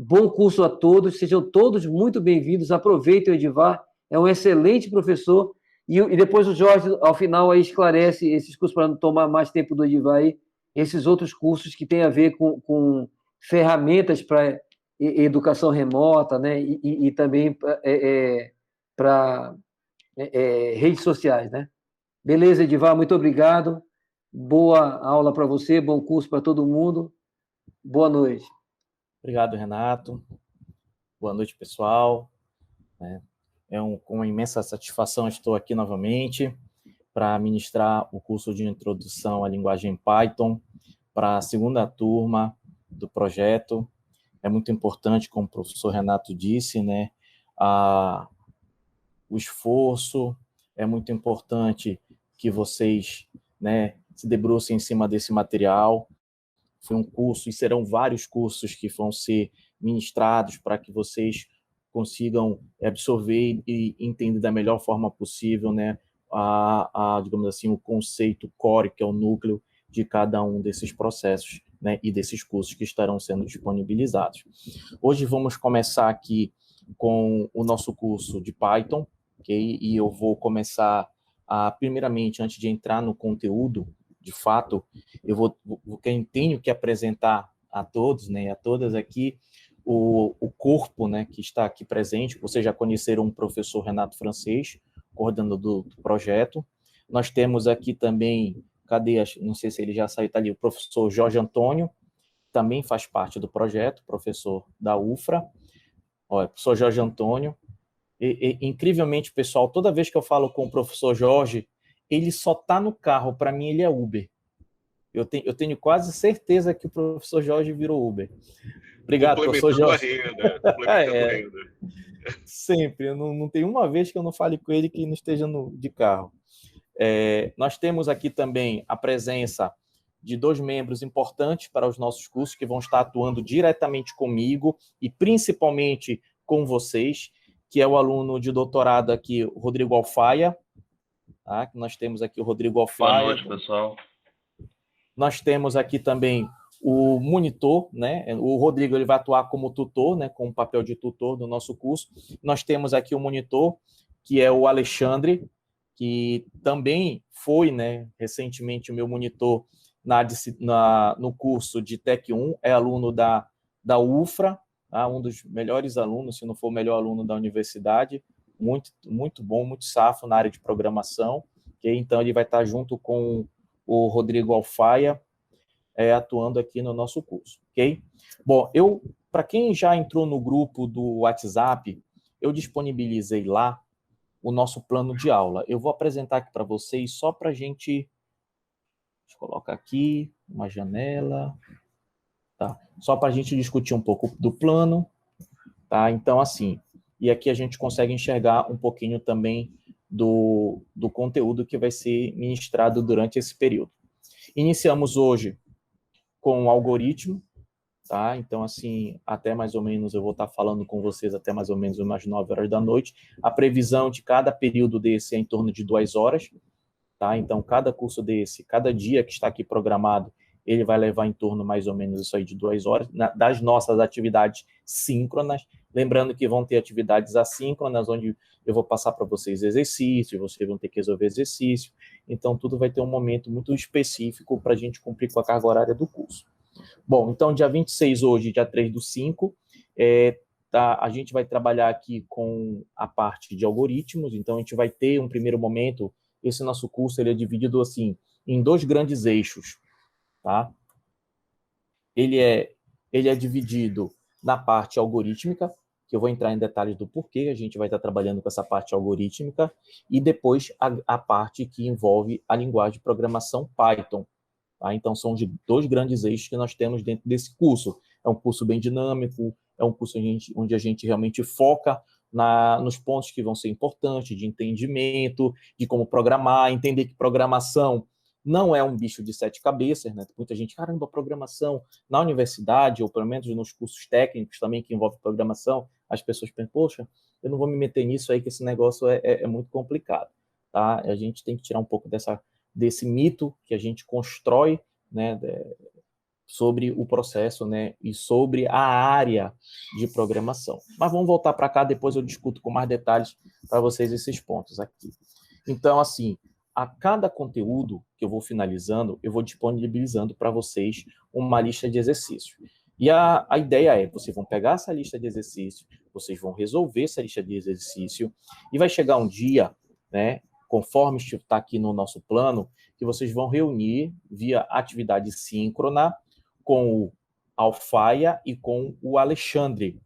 Bom curso a todos, sejam todos muito bem-vindos. Aproveitem o Edivar, é um excelente professor. E depois o Jorge, ao final, aí esclarece esses cursos, para não tomar mais tempo do Edivar aí, esses outros cursos que têm a ver com ferramentas para educação remota, né? E também para redes sociais, né? Beleza, Edivar, muito obrigado. Boa aula para você, bom curso para todo mundo. Boa noite. Obrigado, Renato. Boa noite, pessoal. Com uma imensa satisfação estou aqui novamente para ministrar o curso de Introdução à Linguagem Python para a segunda turma do projeto. É muito importante, como o professor Renato disse, né, o esforço, é muito importante que vocês, né, se debrucem em cima desse material. Foi um curso, e serão vários cursos que vão ser ministrados para que vocês consigam absorver e entender da melhor forma possível, né, digamos assim, o conceito core, que é o núcleo de cada um desses processos, né, e desses cursos que estarão sendo disponibilizados. Hoje vamos começar aqui com o nosso curso de Python, ok? E eu vou começar, primeiramente, antes de entrar no conteúdo, de fato, tenho que apresentar a todos, né, a todas aqui, o corpo, né, que está aqui presente. Vocês já conheceram o professor Renato Francês, coordenador do projeto. Nós temos aqui também, não sei se ele já saiu, está ali, o professor Jorge Antônio, também faz parte do projeto, professor da UFRA. Olha, professor Jorge Antônio. Incrivelmente, pessoal, toda vez que eu falo com o professor Jorge, ele só está no carro, para mim ele é Uber. Eu tenho quase certeza que o professor Jorge virou Uber. Obrigado, professor Jorge. Complementando a renda. Sempre, eu não tem uma vez que eu não fale com ele que não esteja de carro. Nós temos aqui também a presença de 2 membros importantes para os nossos cursos, que vão estar atuando diretamente comigo e principalmente com vocês, que é o aluno de doutorado aqui, o Rodrigo Alfaia. Tá? Nós temos aqui o Rodrigo Alfaia. Boa noite, pessoal. Nós temos aqui também o monitor, né? O Rodrigo ele vai atuar como tutor, né? Com o papel de tutor do nosso curso. Nós temos aqui o monitor, que é o Alexandre, que também foi, né, recentemente o meu monitor no curso de Tec 1, é aluno da UFRA, tá? Um dos melhores alunos, se não for o melhor aluno da universidade, muito, muito bom, muito safo na área de programação, okay? Então ele vai estar junto com o Rodrigo Alfaia, atuando aqui no nosso curso, ok? Bom, para quem já entrou no grupo do WhatsApp, eu disponibilizei lá o nosso plano de aula. Eu vou apresentar aqui para vocês só para a gente... Deixa eu colocar aqui uma janela. Tá? Só para a gente discutir um pouco do plano. Tá? Então, assim, e aqui a gente consegue enxergar um pouquinho também do conteúdo que vai ser ministrado durante esse período. Iniciamos hoje com o algoritmo, tá? Então, assim, até mais ou menos, eu vou estar falando com vocês até mais ou menos umas 9 horas da noite. A previsão de cada período desse é em torno de 2 horas, tá? Então, cada curso desse, cada dia que está aqui programado, ele vai levar em torno mais ou menos isso aí de 2 horas, das nossas atividades síncronas. Lembrando que vão ter atividades assíncronas, onde eu vou passar para vocês exercícios, vocês vão ter que resolver exercício. Então, tudo vai ter um momento muito específico para a gente cumprir com a carga horária do curso. Bom, então, dia 26 hoje, dia 3/5, a gente vai trabalhar aqui com a parte de algoritmos. Então, a gente vai ter um primeiro momento. Esse nosso curso ele é dividido assim, em 2 grandes eixos. Tá? Ele é dividido na parte algorítmica, que eu vou entrar em detalhes do porquê a gente vai estar trabalhando com essa parte algorítmica, e depois a parte que envolve a linguagem de programação Python. Tá? Então, são 2 grandes eixos que nós temos dentro desse curso. É um curso bem dinâmico, é um curso onde a gente realmente foca nos pontos que vão ser importantes, de entendimento, de como programar, entender que programação não é um bicho de 7 cabeças, né? Muita gente, caramba, programação na universidade, ou pelo menos nos cursos técnicos também que envolve programação, as pessoas pensam, poxa, eu não vou me meter nisso aí, que esse negócio é muito complicado. Tá? A gente tem que tirar um pouco desse mito que a gente constrói, né, sobre o processo, né, e sobre a área de programação. Mas vamos voltar para cá, depois eu discuto com mais detalhes para vocês esses pontos aqui. Então, assim, a cada conteúdo que eu vou finalizando, eu vou disponibilizando para vocês uma lista de exercícios. E a ideia é, vocês vão pegar essa lista de exercícios, vocês vão resolver essa lista de exercício, e vai chegar um dia, né, conforme está aqui no nosso plano, que vocês vão reunir via atividade síncrona com o Alfaia e com o Alexandre,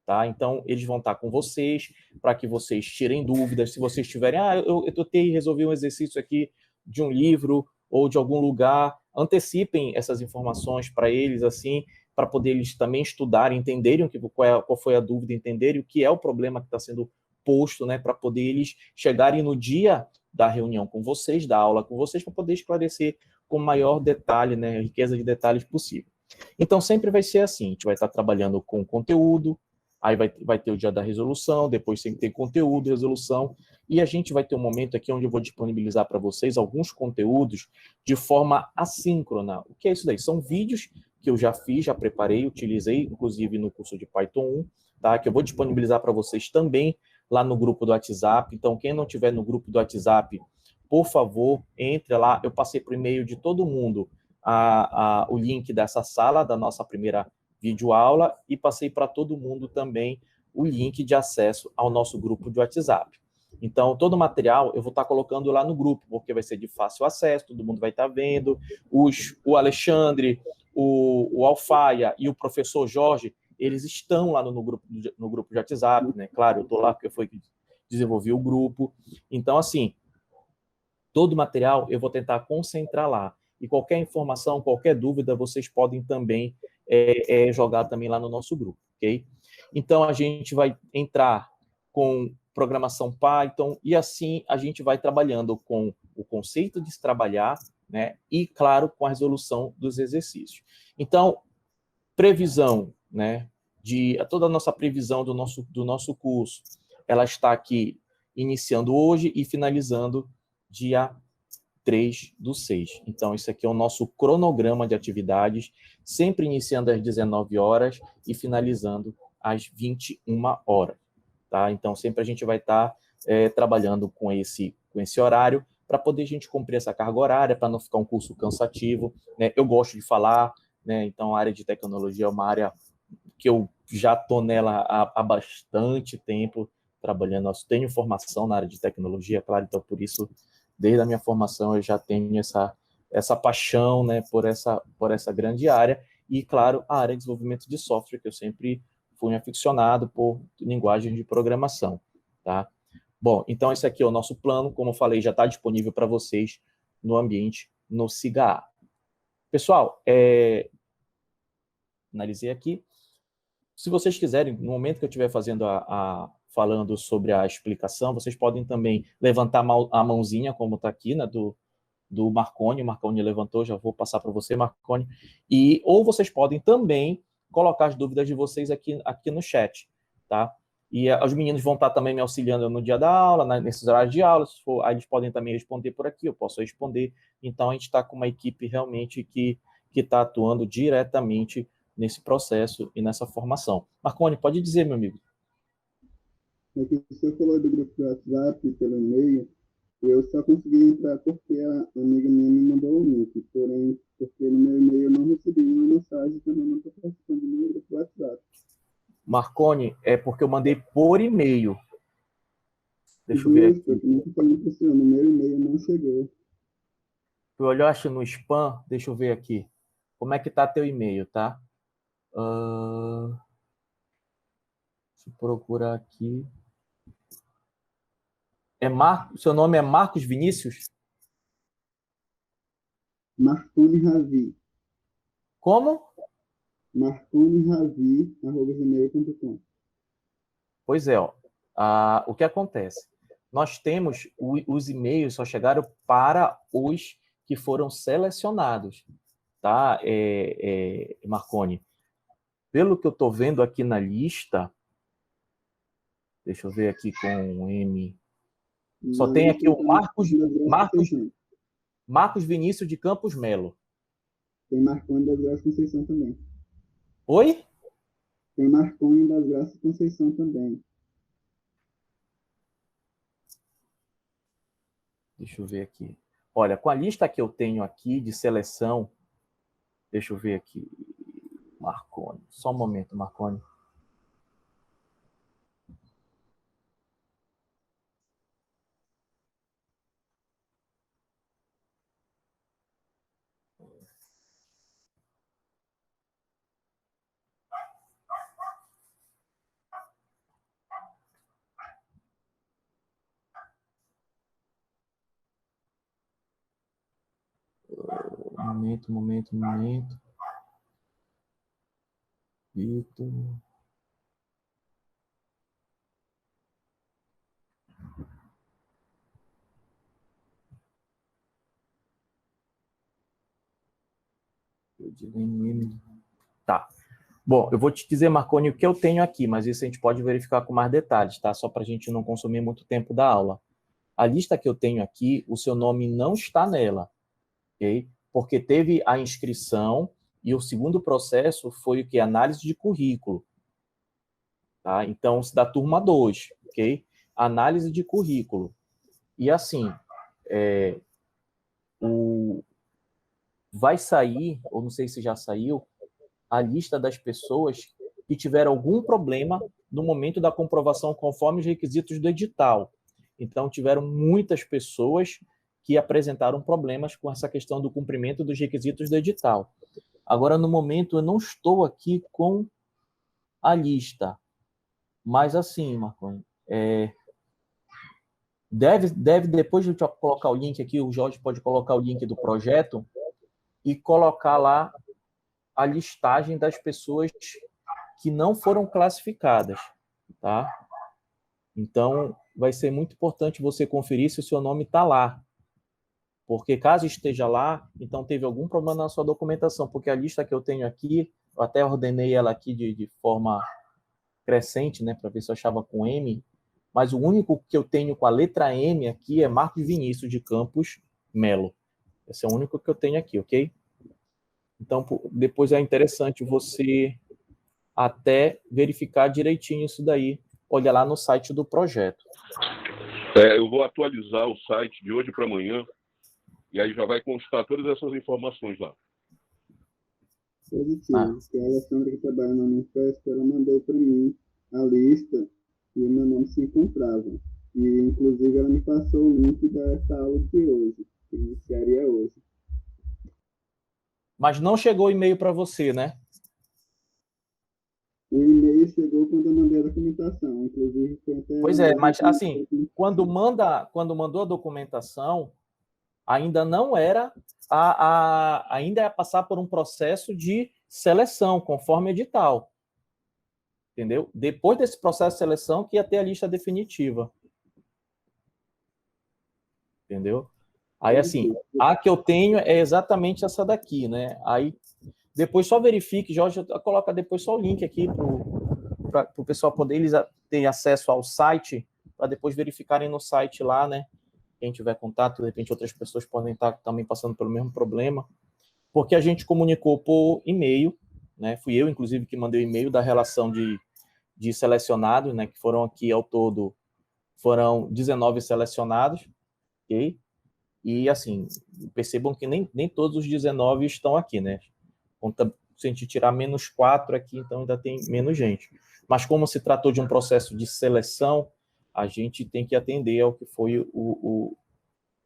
tá? Então, eles vão estar com vocês para que vocês tirem dúvidas. Se vocês tiverem, eu tentei resolver um exercício aqui de um livro ou de algum lugar, antecipem essas informações para eles, assim, para poder eles também estudarem, entenderem qual foi a dúvida, entenderem o que é o problema que está sendo posto, né, para poder eles chegarem no dia da reunião com vocês, da aula com vocês, para poder esclarecer com maior detalhe, né, riqueza de detalhes possível. Então, sempre vai ser assim, a gente vai estar trabalhando com conteúdo, aí vai ter o dia da resolução, depois tem que ter conteúdo, resolução, e a gente vai ter um momento aqui onde eu vou disponibilizar para vocês alguns conteúdos de forma assíncrona. O que é isso daí? São vídeos que eu já fiz, já preparei, utilizei, inclusive no curso de Python 1, tá? Que eu vou disponibilizar para vocês também lá no grupo do WhatsApp. Então, quem não tiver no grupo do WhatsApp, por favor, entre lá. Eu passei por e-mail de todo mundo o link dessa sala, da nossa primeira videoaula, e passei para todo mundo também o link de acesso ao nosso grupo de WhatsApp. Então, todo o material eu vou estar colocando lá no grupo, porque vai ser de fácil acesso, todo mundo vai estar vendo. O Alexandre, o Alfaia e o professor Jorge, eles estão lá no grupo de WhatsApp, né? Claro, eu estou lá porque foi que desenvolvi o grupo. Então, assim, todo o material eu vou tentar concentrar lá. E qualquer informação, qualquer dúvida, vocês podem também jogar também lá no nosso grupo, ok? Então, a gente vai entrar com programação Python e assim a gente vai trabalhando com o conceito de se trabalhar, né? E, claro, com a resolução dos exercícios. Então, previsão, né? Toda a nossa previsão do nosso curso, ela está aqui iniciando hoje e finalizando dia 3/6. Então, isso aqui é o nosso cronograma de atividades, sempre iniciando às 19 horas e finalizando às 21 horas. Tá? Então, sempre a gente vai estar trabalhando com esse horário para poder a gente cumprir essa carga horária, para não ficar um curso cansativo. Né? Eu gosto de falar, né? Então a área de tecnologia é uma área que eu já estou nela há bastante tempo, trabalhando. Eu tenho formação na área de tecnologia, claro, então por isso, desde a minha formação, eu já tenho essa paixão, né, por essa grande área. E, claro, a área de desenvolvimento de software, que eu sempre fui aficionado por linguagem de programação, tá? Bom, então esse aqui é o nosso plano, como eu falei, já está disponível para vocês no ambiente no SIGA. Pessoal, analisei aqui. Se vocês quiserem, no momento que eu estiver fazendo falando sobre a explicação, vocês podem também levantar a mãozinha, como está aqui, né, do Marconi. O Marconi levantou, já vou passar para você, Marconi. Ou vocês podem também colocar as dúvidas de vocês aqui no chat, tá? E os meninos vão estar também me auxiliando no dia da aula, nesses horários de aula. Aí eles podem também responder por aqui, eu posso responder. Então, a gente está com uma equipe realmente que está atuando diretamente nesse processo e nessa formação. Marconi, pode dizer, meu amigo. Você falou do grupo do WhatsApp pelo e-mail, eu só consegui entrar porque a amiga minha me mandou o link, porém, porque no meu e-mail eu não recebi nenhuma mensagem, também não estou participando do meu grupo do WhatsApp. Marconi, é porque eu mandei por e-mail. Deixa eu ver aqui. No meu e-mail não chegou. Tu olhaste no spam? Deixa eu ver aqui. Como é que tá teu e-mail, tá? Deixa eu procurar aqui. Seu nome é Marcos Vinícius? Marconi Ravi. Como? marconiravi@gmail.com. Pois é, ó. O que acontece? Nós temos os e-mails só chegaram para os que foram selecionados, tá, Marconi? Pelo que eu estou vendo aqui na lista, deixa eu ver aqui com M. Só tem aqui o Marcos Vinícius de Campos Melo. Tem Marconi das Graças Conceição também. Oi? Tem Marconi das Graças Conceição também. Deixa eu ver aqui. Olha, com a lista que eu tenho aqui de seleção, deixa eu ver aqui. Marconi. Só um momento, Marconi. Momento. Vitor. Tá. Bom, eu vou te dizer, Marconi, o que eu tenho aqui, mas isso a gente pode verificar com mais detalhes, tá? Só para a gente não consumir muito tempo da aula. A lista que eu tenho aqui, o seu nome não está nela, ok? Porque teve a inscrição e o segundo processo foi o que? Análise de currículo. Tá? Então, da turma 2, ok? Análise de currículo. E assim, vai sair, ou não sei se já saiu, a lista das pessoas que tiveram algum problema no momento da comprovação conforme os requisitos do edital. Então, tiveram muitas pessoas que apresentaram problemas com essa questão do cumprimento dos requisitos do edital. Agora, no momento, eu não estou aqui com a lista. Mas, assim, Marconi, deve depois de eu colocar o link aqui, o Jorge pode colocar o link do projeto e colocar lá a listagem das pessoas que não foram classificadas, tá? Então, vai ser muito importante você conferir se o seu nome está lá. Porque caso esteja lá, então teve algum problema na sua documentação, porque a lista que eu tenho aqui, eu até ordenei ela aqui de forma crescente, né, para ver se eu achava com M, mas o único que eu tenho com a letra M aqui é Marcos Vinícius de Campos Melo. Esse é o único que eu tenho aqui, ok? Então, depois é interessante você até verificar direitinho isso daí. Olha lá no site do projeto. Eu vou atualizar o site de hoje para amanhã e aí já vai constar todas essas informações lá. Positivo. Que a Alessandra, que trabalha na Unifesp, ela mandou para mim a lista e o meu nome se encontrava. E, inclusive, ela me passou o link dessa aula de hoje, que iniciaria hoje. Mas não chegou e-mail para você, né? O e-mail chegou quando eu mandei a documentação, inclusive foi até... Pois é, mas assim, quando mandou a documentação, ainda não era, ainda ia passar por um processo de seleção, conforme edital. Entendeu? Depois desse processo de seleção que ia ter a lista definitiva. Entendeu? Aí, assim, a que eu tenho é exatamente essa daqui, né? Aí, depois só verifique, Jorge, coloca depois só o link aqui para o pessoal poder eles ter acesso ao site, para depois verificarem no site lá, né? Quem tiver contato, de repente outras pessoas podem estar também passando pelo mesmo problema, porque a gente comunicou por e-mail, né? Fui eu, inclusive, que mandei o e-mail da relação de selecionados, né? Que foram aqui ao todo, foram 19 selecionados, ok? E, assim, percebam que nem todos os 19 estão aqui, né? Se a gente tirar menos 4 aqui, então ainda tem menos gente. Mas como se tratou de um processo de seleção, a gente tem que atender ao que foi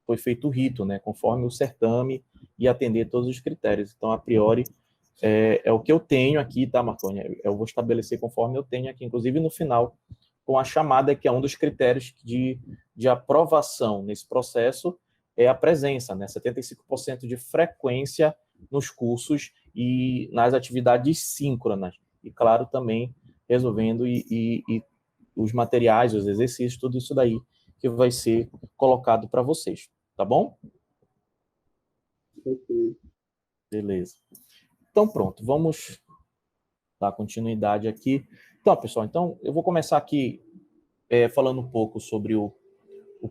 foi feito o rito, né? Conforme o certame e atender todos os critérios. Então, a priori, é o que eu tenho aqui, tá, Marconi? Eu vou estabelecer conforme eu tenho aqui, inclusive no final, com a chamada, que é um dos critérios de aprovação nesse processo, é a presença, né? 75% de frequência nos cursos e nas atividades síncronas. E, claro, também resolvendo e os materiais, os exercícios, tudo isso daí que vai ser colocado para vocês. Tá bom? Ok. Beleza. Então, pronto. Vamos dar continuidade aqui. Então, pessoal, eu vou começar aqui falando um pouco sobre o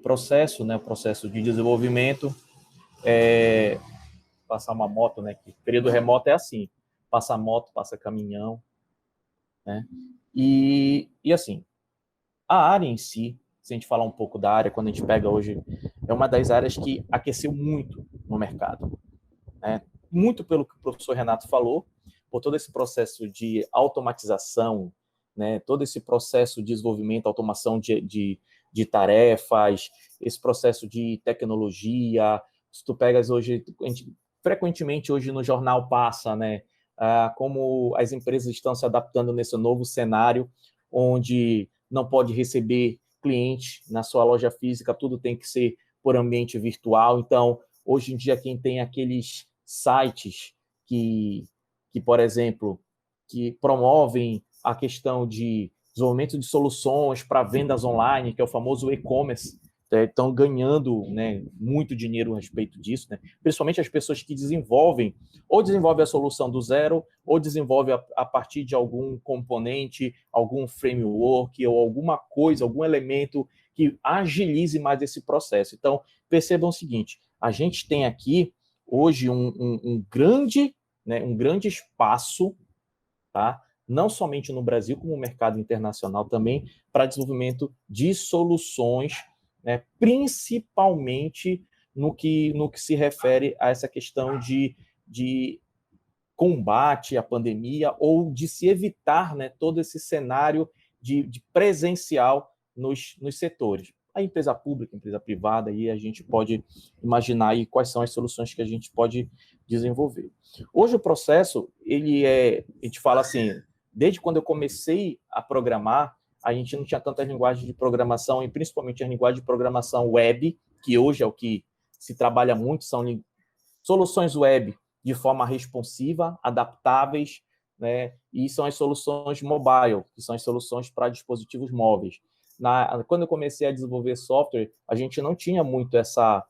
processo, né, o processo de desenvolvimento. passar uma moto, né? Que período remoto é assim, passa moto, passa caminhão, né? E assim, a área em si, se a gente falar um pouco da área, quando a gente pega hoje, é uma das áreas que aqueceu muito no mercado, né? Muito pelo que o professor Renato falou, por todo esse processo de automatização, né? Todo esse processo de desenvolvimento, automação de tarefas, esse processo de tecnologia. Se tu pegas hoje, frequentemente hoje no jornal passa, né? Como as empresas estão se adaptando nesse novo cenário, onde não pode receber cliente na sua loja física, tudo tem que ser por ambiente virtual. Então, hoje em dia, quem tem aqueles sites que por exemplo, que promovem a questão de desenvolvimento de soluções para vendas online, que é o famoso e-commerce, estão ganhando, né, muito dinheiro a respeito disso, né? Principalmente as pessoas que desenvolvem a solução do zero, ou desenvolvem a partir de algum componente, algum framework, ou alguma coisa, algum elemento que agilize mais esse processo. Então, percebam o seguinte, a gente tem aqui, hoje, um grande espaço, tá? Não somente no Brasil, como no mercado internacional também, para desenvolvimento de soluções, né? Principalmente no que se refere a essa questão de combate à pandemia ou de se evitar, né, todo esse cenário de presencial nos setores. A empresa pública, a empresa privada, aí a gente pode imaginar aí quais são as soluções que a gente pode desenvolver. Hoje o processo, a gente fala assim, desde quando eu comecei a programar, a gente não tinha tantas linguagens de programação, e principalmente a linguagem de programação web, que hoje é o que se trabalha muito, são soluções web de forma responsiva, adaptáveis, né? E são as soluções mobile, que são as soluções para dispositivos móveis. Quando eu comecei a desenvolver software, a gente não tinha muito essa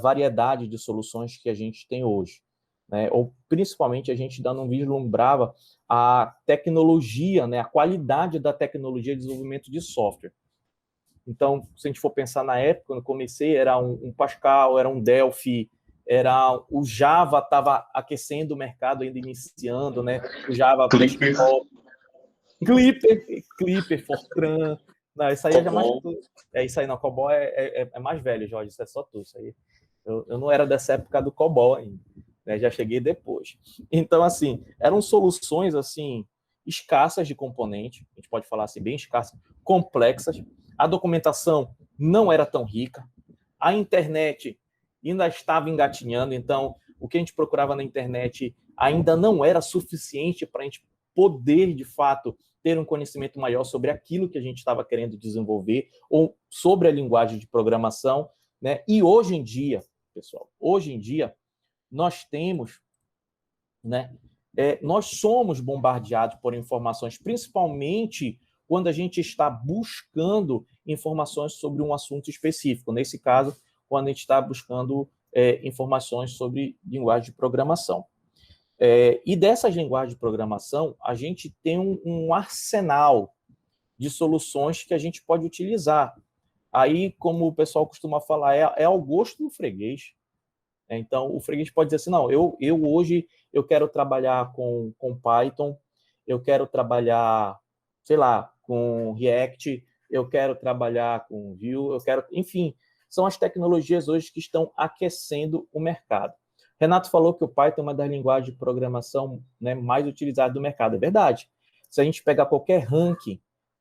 variedade de soluções que a gente tem hoje, né? Ou principalmente a gente ainda não vislumbrava a tecnologia, né? A qualidade da tecnologia de desenvolvimento de software. Então, se a gente for pensar na época, quando eu comecei, era um Pascal, era um Delphi, era o Java estava aquecendo o mercado, ainda iniciando, né? O Java Clipper, Fortran. Não, isso aí é já mais. Isso aí não, COBOL é mais velho, Jorge, isso é só tu. Isso aí. Eu não era dessa época do COBOL ainda, né? Já cheguei depois. Então, assim, eram soluções assim escassas de componente, a gente pode falar assim, bem escassas, complexas. A documentação não era tão rica. A internet ainda estava engatinhando, então o que a gente procurava na internet ainda não era suficiente para a gente poder, de fato, ter um conhecimento maior sobre aquilo que a gente estava querendo desenvolver ou sobre a linguagem de programação, né? E hoje em dia, pessoal, nós temos, né? Nós somos bombardeados por informações, principalmente quando a gente está buscando informações sobre um assunto específico. Nesse caso, quando a gente está buscando informações sobre linguagem de programação. E dessas linguagens de programação, a gente tem um arsenal de soluções que a gente pode utilizar. Aí, como o pessoal costuma falar, é ao gosto do freguês. Então, o freguês pode dizer assim, não, eu hoje eu quero trabalhar com Python, eu quero trabalhar, sei lá, com React, eu quero trabalhar com Vue, enfim, são as tecnologias hoje que estão aquecendo o mercado. Renato falou que o Python é uma das linguagens de programação, né, mais utilizadas do mercado. É verdade. Se a gente pegar qualquer ranking,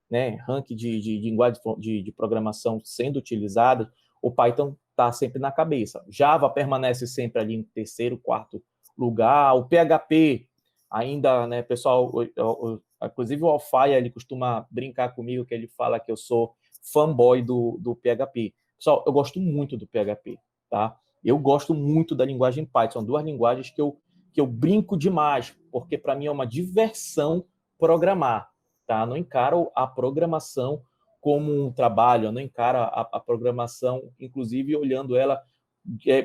né, ranking de linguagem de programação sendo utilizada, o Python está sempre na cabeça. Java permanece sempre ali em terceiro, quarto lugar. O PHP ainda, né, pessoal, inclusive o Alfaia, ele costuma brincar comigo, que ele fala que eu sou fanboy do PHP. Pessoal, eu gosto muito do PHP, tá? Eu gosto muito da linguagem Python. São duas linguagens que eu brinco demais, porque para mim é uma diversão programar, tá? Não encaro a programação como um trabalho, eu não encaro a programação, inclusive olhando ela,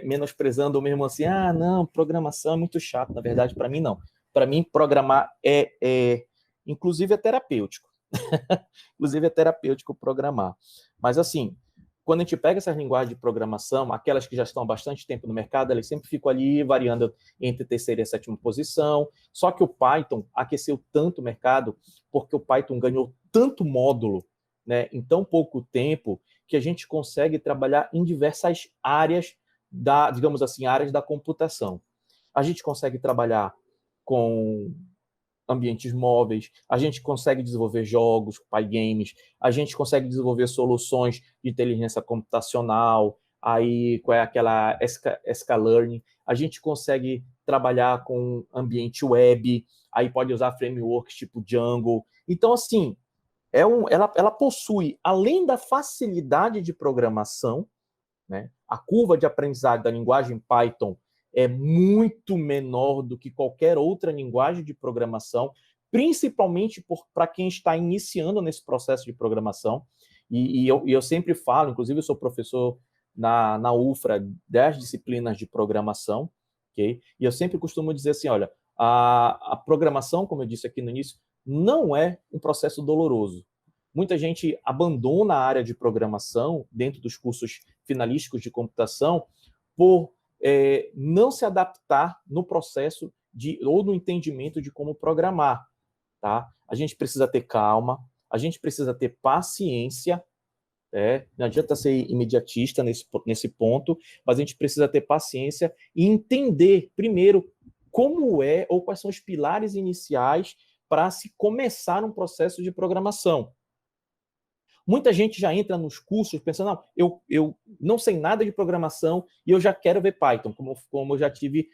menosprezando ou mesmo assim, não, programação é muito chato. Na verdade, para mim, não. Para mim, programar inclusive é terapêutico. Inclusive é terapêutico programar. Mas, assim, quando a gente pega essas linguagens de programação, aquelas que já estão há bastante tempo no mercado, elas sempre ficam ali variando entre terceira e sétima posição. Só que o Python aqueceu tanto o mercado, porque o Python ganhou tanto módulo, né, em tão pouco tempo, que a gente consegue trabalhar em diversas áreas digamos assim, áreas da computação. A gente consegue trabalhar com ambientes móveis, a gente consegue desenvolver jogos, PyGames, a gente consegue desenvolver soluções de inteligência computacional, aí qual é aquela Scalearning, a gente consegue trabalhar com ambiente web, aí pode usar frameworks tipo Django. Então, assim, ela possui, além da facilidade de programação, né, a curva de aprendizagem da linguagem Python é muito menor do que qualquer outra linguagem de programação, principalmente para quem está iniciando nesse processo de programação. E eu sempre falo, inclusive eu sou professor na UFRA, 10 disciplinas de programação, okay? E eu sempre costumo dizer assim, olha, a programação, como eu disse aqui no início, não é um processo doloroso. Muita gente abandona a área de programação dentro dos cursos finalísticos de computação por não se adaptar no processo ou no entendimento de como programar. Tá? A gente precisa ter calma, a gente precisa ter paciência, não adianta ser imediatista nesse ponto, mas a gente precisa ter paciência e entender, primeiro, como ou quais são os pilares iniciais para se começar um processo de programação. Muita gente já entra nos cursos pensando, não, eu não sei nada de programação e eu já quero ver Python, como eu já tive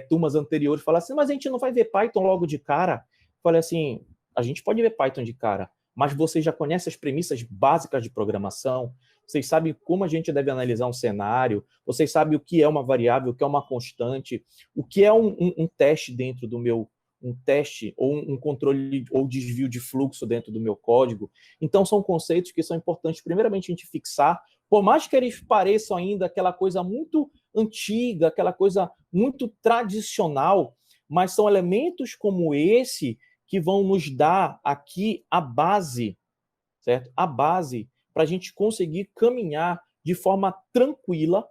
turmas anteriores, falar assim, mas a gente não vai ver Python logo de cara? Falei assim, a gente pode ver Python de cara, mas vocês já conhecem as premissas básicas de programação? Vocês sabem como a gente deve analisar um cenário? Vocês sabem o que é uma variável, o que é uma constante? O que é um teste dentro do meu... um teste ou um controle ou desvio de fluxo dentro do meu código. Então, são conceitos que são importantes, primeiramente, a gente fixar, por mais que eles pareçam ainda aquela coisa muito antiga, aquela coisa muito tradicional, mas são elementos como esse que vão nos dar aqui a base, certo? A base para a gente conseguir caminhar de forma tranquila,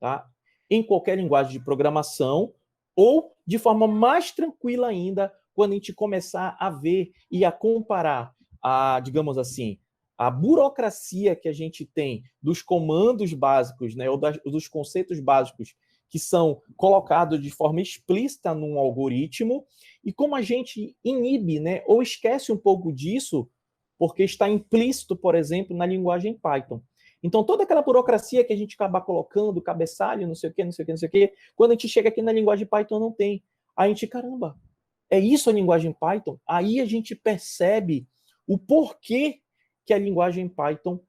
tá? Em qualquer linguagem de programação, ou de forma mais tranquila ainda, quando a gente começar a ver e a comparar digamos assim, a burocracia que a gente tem dos comandos básicos, né, ou dos conceitos básicos que são colocados de forma explícita num algoritmo, e como a gente inibe, né, ou esquece um pouco disso, porque está implícito, por exemplo, na linguagem Python. Então, toda aquela burocracia que a gente acaba colocando, cabeçalho, não sei o quê, não sei o quê, não sei o quê, quando a gente chega aqui na linguagem Python, não tem. Aí a gente, caramba, é isso a linguagem Python? Aí a gente percebe o porquê que a linguagem Python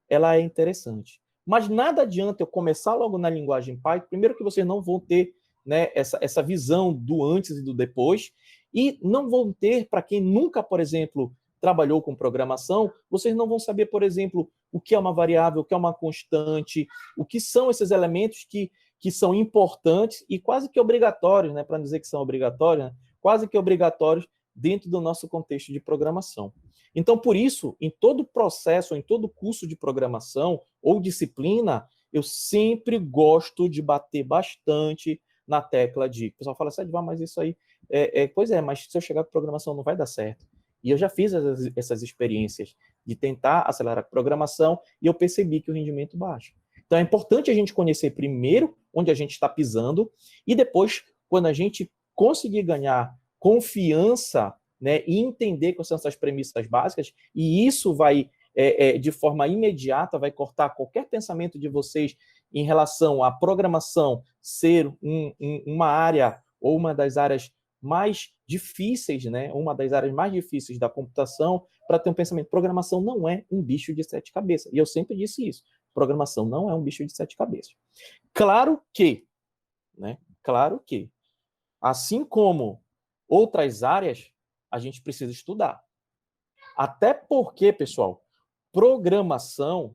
ela é interessante. Mas nada adianta eu começar logo na linguagem Python, primeiro que vocês não vão ter, né, essa visão do antes e do depois, e não vão ter, para quem nunca, por exemplo, trabalhou com programação, vocês não vão saber, por exemplo, o que é uma variável, o que é uma constante, o que são esses elementos que são importantes e quase que obrigatórios, né, para não dizer que são obrigatórios, né, quase que obrigatórios dentro do nosso contexto de programação. Então, por isso, em todo processo, em todo curso de programação ou disciplina, eu sempre gosto de bater bastante na tecla de... O pessoal fala assim, mas isso aí... Pois é, mas se eu chegar com programação não vai dar certo. E eu já fiz essas experiências de tentar acelerar a programação e eu percebi que o rendimento baixa. Então, é importante a gente conhecer primeiro onde a gente está pisando e depois, quando a gente conseguir ganhar confiança, né, e entender quais são essas premissas básicas, e isso vai, de forma imediata, vai cortar qualquer pensamento de vocês em relação à programação ser uma área ou uma das áreas mais difíceis, né? Uma das áreas mais difíceis da computação, para ter um pensamento. Programação não é um bicho de 7 cabeças. E eu sempre disse isso. Programação não é um bicho de 7 cabeças. Claro que, né? Claro que, assim como outras áreas, a gente precisa estudar. Até porque, pessoal, programação,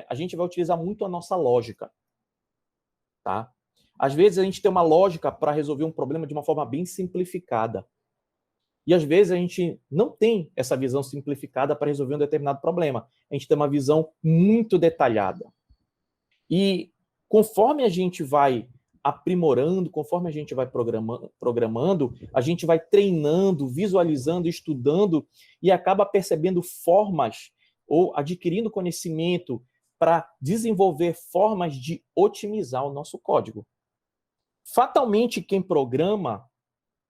a gente vai utilizar muito a nossa lógica, tá? Às vezes a gente tem uma lógica para resolver um problema de uma forma bem simplificada. E às vezes a gente não tem essa visão simplificada para resolver um determinado problema. A gente tem uma visão muito detalhada. E conforme a gente vai aprimorando, conforme a gente vai programando, a gente vai treinando, visualizando, estudando e acaba percebendo formas ou adquirindo conhecimento para desenvolver formas de otimizar o nosso código. Fatalmente, quem programa,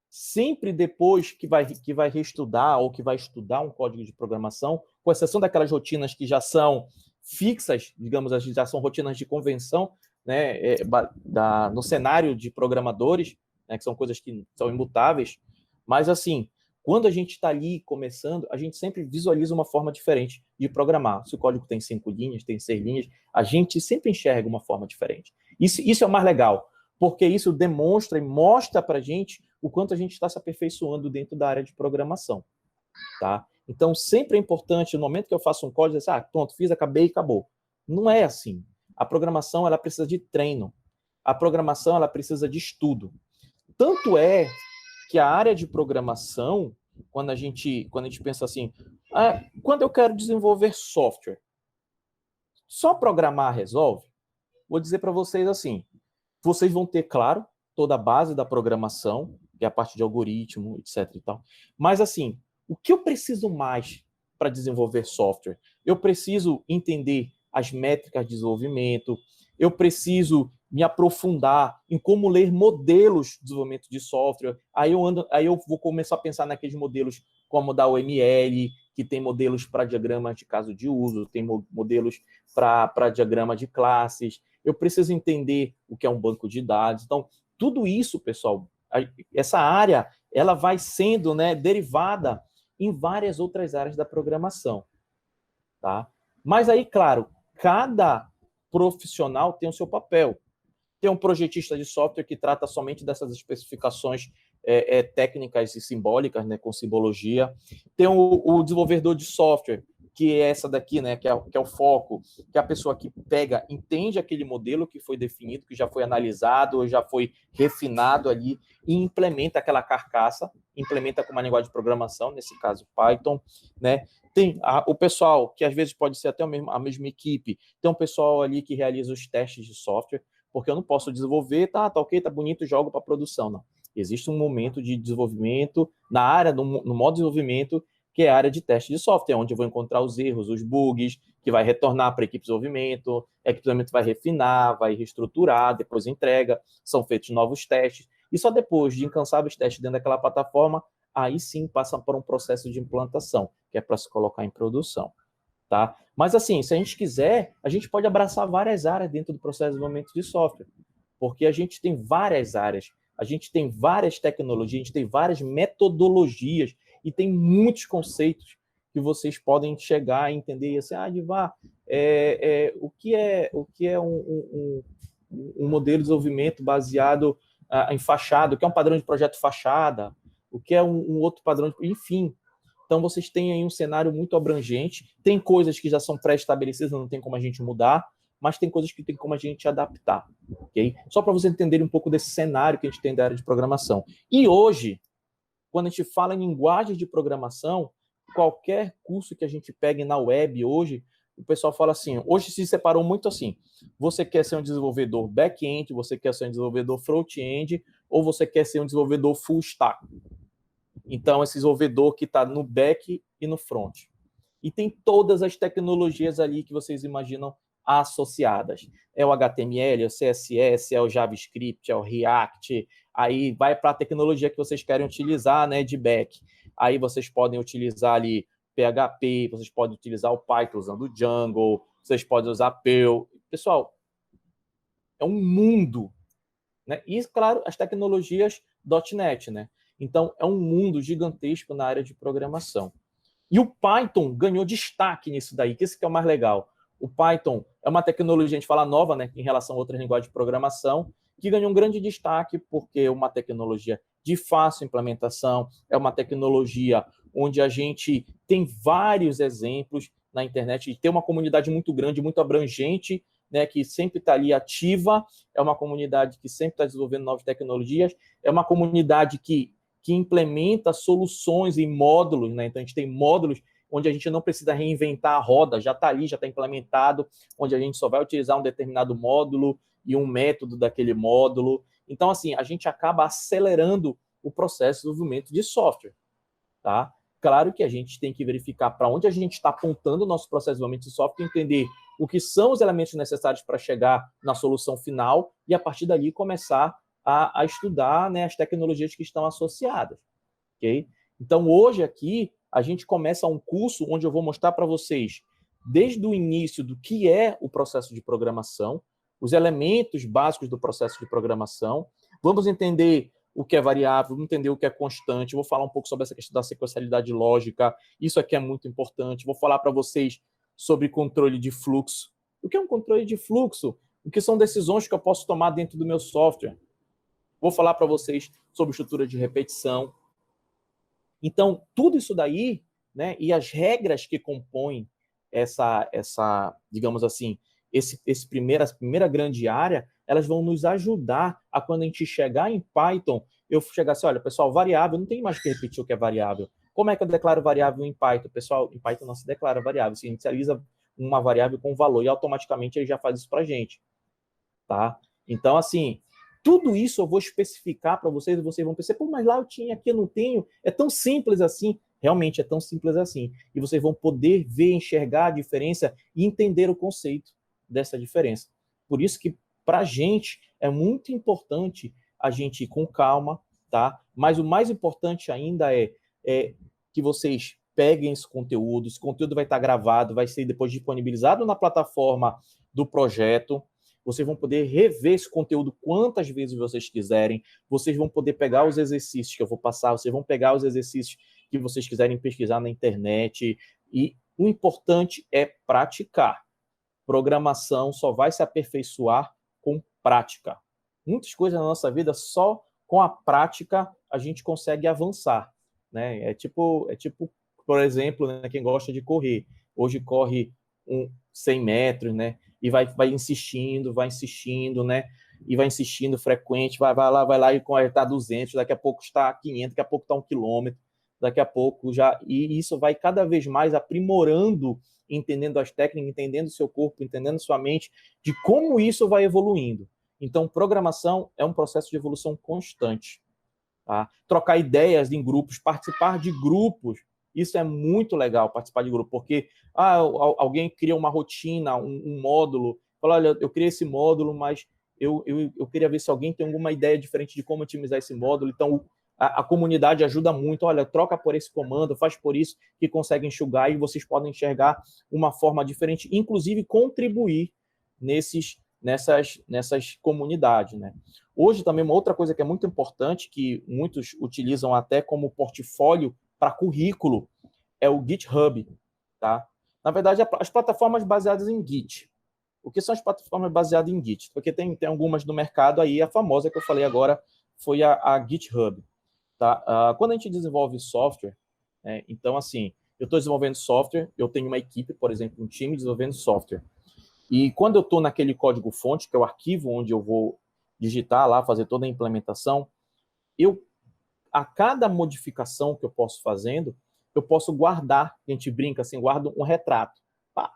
sempre depois que vai reestudar ou que vai estudar um código de programação, com exceção daquelas rotinas que já são fixas, digamos assim, já são rotinas de convenção, né, no cenário de programadores, né, que são coisas que são imutáveis, mas assim, quando a gente está ali começando, a gente sempre visualiza uma forma diferente de programar. Se o código tem 5 linhas, tem 6 linhas, a gente sempre enxerga uma forma diferente. Isso é o mais legal, porque isso demonstra e mostra para a gente o quanto a gente está se aperfeiçoando dentro da área de programação. Tá? Então, sempre é importante, no momento que eu faço um código, dizer, pronto, fiz, acabei e acabou. Não é assim. A programação, ela precisa de treino. A programação, ela precisa de estudo. Tanto é que a área de programação, quando a gente pensa assim, quando eu quero desenvolver software, só programar resolve? Vou dizer para vocês assim, vocês vão ter, claro, toda a base da programação, que é a parte de algoritmo, etc. e tal. Mas, assim, o que eu preciso mais para desenvolver software? Eu preciso entender as métricas de desenvolvimento, eu preciso me aprofundar em como ler modelos de desenvolvimento de software. Aí eu vou começar a pensar naqueles modelos como da OML, que tem modelos para diagramas de caso de uso, tem modelos para diagrama de classes. Eu preciso entender o que é um banco de dados. Então, tudo isso, pessoal, essa área, ela vai sendo, né, derivada em várias outras áreas da programação. Tá? Mas aí, claro, cada profissional tem o seu papel. Tem um projetista de software que trata somente dessas especificações técnicas e simbólicas, né, com simbologia. Tem o desenvolvedor de software, que é essa daqui, né, que é o foco, que é a pessoa que pega, entende aquele modelo que foi definido, que já foi analisado, já foi refinado ali, e implementa aquela carcaça, implementa com uma linguagem de programação, nesse caso Python, né? Tem o pessoal, que às vezes pode ser até a mesma equipe, tem um pessoal ali que realiza os testes de software, porque eu não posso desenvolver, tá ok, tá bonito, jogo para produção, não. Existe um momento de desenvolvimento na área, no modo de desenvolvimento, que é a área de teste de software, onde eu vou encontrar os erros, os bugs, que vai retornar para a equipe de desenvolvimento, a equipe de desenvolvimento vai refinar, vai reestruturar, depois entrega, são feitos novos testes, e só depois de incansáveis testes dentro daquela plataforma, aí sim passa por um processo de implantação, que é para se colocar em produção. Tá? Mas assim, se a gente quiser, a gente pode abraçar várias áreas dentro do processo de desenvolvimento de software, porque a gente tem várias áreas, a gente tem várias tecnologias, a gente tem várias metodologias e tem muitos conceitos que vocês podem chegar a entender e assim, Divar, o que é um modelo de desenvolvimento baseado em fachada, o que é um padrão de projeto fachada, o que é um outro padrão, enfim. Então, vocês têm aí um cenário muito abrangente. Tem coisas que já são pré-estabelecidas, não tem como a gente mudar, mas tem coisas que tem como a gente adaptar. Okay? Só para vocês entenderem um pouco desse cenário que a gente tem da área de programação. E hoje, quando a gente fala em linguagem de programação, qualquer curso que a gente pegue na web hoje, o pessoal fala assim, hoje se separou muito assim, você quer ser um desenvolvedor back-end, você quer ser um desenvolvedor front-end, ou você quer ser um desenvolvedor full stack. Então, esse desenvolvedor que está no back e no front. E tem todas as tecnologias ali que vocês imaginam associadas. É o HTML, é o CSS, é o JavaScript, é o React. Aí vai para a tecnologia que vocês querem utilizar, né, de back. Aí vocês podem utilizar ali PHP, vocês podem utilizar o Python usando o Django, vocês podem usar Perl. Pessoal, é um mundo, né? E, claro, as tecnologias .NET, né? Então, é um mundo gigantesco na área de programação. E o Python ganhou destaque nisso daí, que esse que é o mais legal. O Python é uma tecnologia, a gente fala nova, né, em relação a outras linguagens de programação, que ganhou um grande destaque porque é uma tecnologia de fácil implementação, é uma tecnologia onde a gente tem vários exemplos na internet e tem uma comunidade muito grande, muito abrangente, né, que sempre está ali ativa, é uma comunidade que sempre está desenvolvendo novas tecnologias, é uma comunidade que que implementa soluções em módulos, né? Então, a gente tem módulos onde a gente não precisa reinventar a roda, já está ali, já está implementado, onde a gente só vai utilizar um determinado módulo e um método daquele módulo. Então, assim, a gente acaba acelerando o processo de desenvolvimento de software, tá? Claro que a gente tem que verificar para onde a gente está apontando o nosso processo de desenvolvimento de software, entender o que são os elementos necessários para chegar na solução final e, a partir dali, começar a estudar, né, as tecnologias que estão associadas. Okay? Então, hoje aqui, a gente começa um curso onde eu vou mostrar para vocês, desde o início, do que é o processo de programação, os elementos básicos do processo de programação. Vamos entender o que é variável, vamos entender o que é constante. Vou falar um pouco sobre essa questão da sequencialidade lógica. Isso aqui é muito importante. Vou falar para vocês sobre controle de fluxo. O que é um controle de fluxo? O que são decisões que eu posso tomar dentro do meu software? Vou falar para vocês sobre estrutura de repetição. Então, tudo isso daí, né, e as regras que compõem essa digamos assim, essa primeira grande área, elas vão nos ajudar a, quando a gente chegar em Python, eu chegar assim, olha, pessoal, variável, não tem mais que repetir o que é variável. Como é que eu declaro variável em Python? Pessoal, em Python não se declara variável, se inicializa uma variável com valor e automaticamente ele já faz isso para a gente. Tá? Então, assim, tudo isso eu vou especificar para vocês e vocês vão pensar, pô, mas lá eu tinha, aqui eu não tenho. É tão simples assim. Realmente é tão simples assim. E vocês vão poder ver, enxergar a diferença e entender o conceito dessa diferença. Por isso que, para a gente, é muito importante a gente ir com calma, tá? Mas o mais importante ainda é que vocês peguem esse conteúdo vai estar gravado, vai ser depois disponibilizado na plataforma do projeto. Vocês vão poder rever esse conteúdo quantas vezes vocês quiserem. Vocês vão poder pegar os exercícios que eu vou passar, vocês vão pegar os exercícios que vocês quiserem pesquisar na internet. E o importante é praticar. Programação só vai se aperfeiçoar com prática. Muitas coisas na nossa vida, só com a prática a gente consegue avançar. Né? É tipo, por exemplo, né, quem gosta de correr. Hoje corre 100 metros, né? E vai insistindo, né? E vai insistindo frequente, vai lá e está 200, daqui a pouco está 500, daqui a pouco está 1 quilômetro, daqui a pouco já... E isso vai cada vez mais aprimorando, entendendo as técnicas, entendendo o seu corpo, entendendo sua mente, de como isso vai evoluindo. Então, programação é um processo de evolução constante. Tá? Trocar ideias em grupos, participar de grupos, isso é muito legal, participar de grupo, porque alguém cria uma rotina, um módulo, fala, olha, eu criei esse módulo, mas eu queria ver se alguém tem alguma ideia diferente de como otimizar esse módulo. Então, a comunidade ajuda muito, olha, troca por esse comando, faz por isso, que consegue enxugar, e vocês podem enxergar uma forma diferente, inclusive contribuir nessas comunidades, né? Hoje também uma outra coisa que é muito importante, que muitos utilizam até como portfólio para currículo, é o GitHub, tá? Na verdade, as plataformas baseadas em Git. O que são as plataformas baseadas em Git? Porque tem algumas no mercado aí, a famosa que eu falei agora foi a GitHub, tá? Quando a gente desenvolve software, então, assim, eu estou desenvolvendo software, eu tenho uma equipe, por exemplo, um time desenvolvendo software. E quando eu estou naquele código-fonte, que é o arquivo onde eu vou digitar lá, fazer toda a implementação, a cada modificação que eu posso fazendo, eu posso guardar, a gente brinca assim, guardo um retrato. Pá.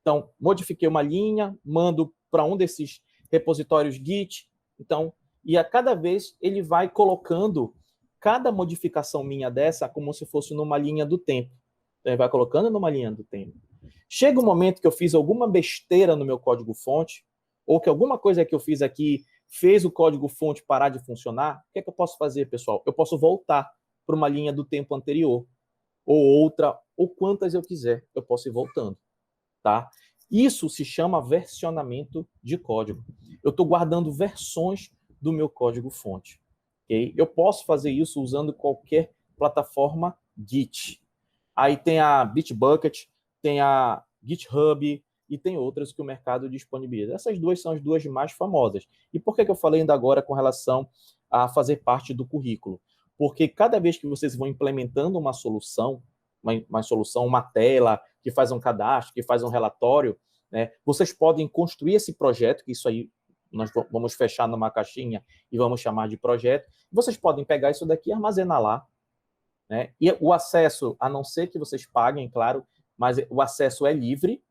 Então, modifiquei uma linha, mando para um desses repositórios Git, então, e a cada vez ele vai colocando cada modificação minha dessa como se fosse numa linha do tempo. Então, ele vai colocando numa linha do tempo. Chega um momento que eu fiz alguma besteira no meu código-fonte, ou que alguma coisa que eu fiz aqui fez o código-fonte parar de funcionar, o que é que eu posso fazer, pessoal? Eu posso voltar para uma linha do tempo anterior, ou outra, ou quantas eu quiser, eu posso ir voltando, tá? Isso se chama versionamento de código. Eu estou guardando versões do meu código-fonte, ok? Eu posso fazer isso usando qualquer plataforma Git. Aí tem a Bitbucket, tem a GitHub, e tem outras que o mercado disponibiliza. Essas duas são as duas mais famosas. E por que eu falei ainda agora com relação a fazer parte do currículo? Porque cada vez que vocês vão implementando uma solução, uma tela, que faz um cadastro, que faz um relatório, né, vocês podem construir esse projeto, que isso aí nós vamos fechar numa caixinha e vamos chamar de projeto. Vocês podem pegar isso daqui e armazenar lá, né? E o acesso, a não ser que vocês paguem, claro, mas o acesso é livre,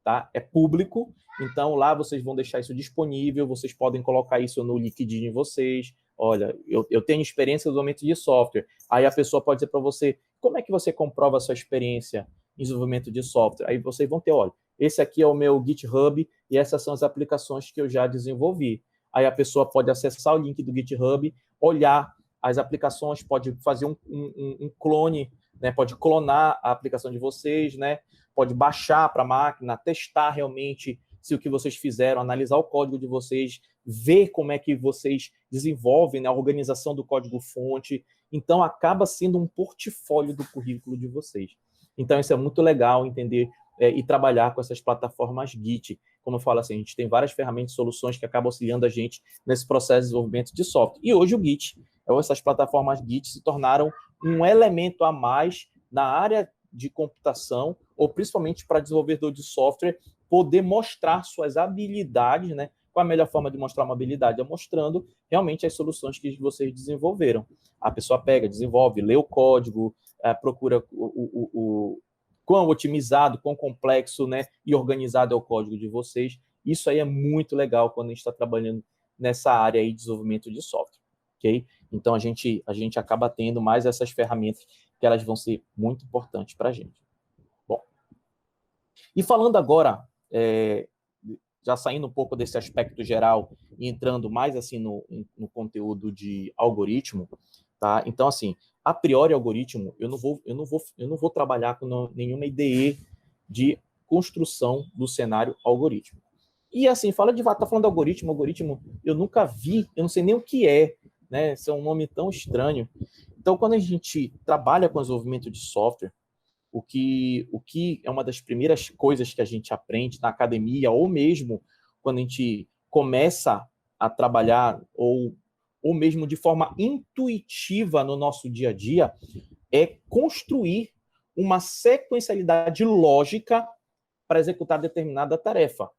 tá? É público, então lá vocês vão deixar isso disponível, vocês podem colocar isso no LinkedIn de vocês. Olha, eu tenho experiência no desenvolvimento de software. Aí a pessoa pode dizer para você, como é que você comprova a sua experiência em desenvolvimento de software? Aí vocês vão ter, olha, esse aqui é o meu GitHub e essas são as aplicações que eu já desenvolvi. Aí a pessoa pode acessar o link do GitHub, olhar as aplicações, pode fazer um clone, né? Pode clonar a aplicação de vocês, né? Pode baixar para a máquina, testar realmente se o que vocês fizeram, analisar o código de vocês, ver como é que vocês desenvolvem, né, a organização do código-fonte. Então, acaba sendo um portfólio do currículo de vocês. Então, isso é muito legal entender e trabalhar com essas plataformas Git. Como eu falo assim, a gente tem várias ferramentas e soluções que acabam auxiliando a gente nesse processo de desenvolvimento de software. E hoje o Git, essas plataformas Git se tornaram um elemento a mais na área de computação, ou principalmente para desenvolvedor de software, poder mostrar suas habilidades, né? Qual a melhor forma de mostrar uma habilidade? É mostrando realmente as soluções que vocês desenvolveram. A pessoa pega, desenvolve, lê o código, procura o quão otimizado, quão complexo, né, e organizado é o código de vocês. Isso aí é muito legal quando a gente está trabalhando nessa área aí de desenvolvimento de software. Okay? Então, a gente acaba tendo mais essas ferramentas que elas vão ser muito importantes para a gente. Bom, e falando agora, já saindo um pouco desse aspecto geral e entrando mais assim no conteúdo de algoritmo, tá? Então, assim, a priori algoritmo, eu não vou trabalhar com nenhuma IDE de construção do cenário algorítmico. E assim, tá falando de algoritmo, eu nunca vi, eu não sei nem o que é, né? Isso é um nome tão estranho. Então, quando a gente trabalha com desenvolvimento de software, o que é uma das primeiras coisas que a gente aprende na academia, ou mesmo quando a gente começa a trabalhar, ou mesmo de forma intuitiva no nosso dia a dia, é construir uma sequencialidade lógica para executar determinada tarefa.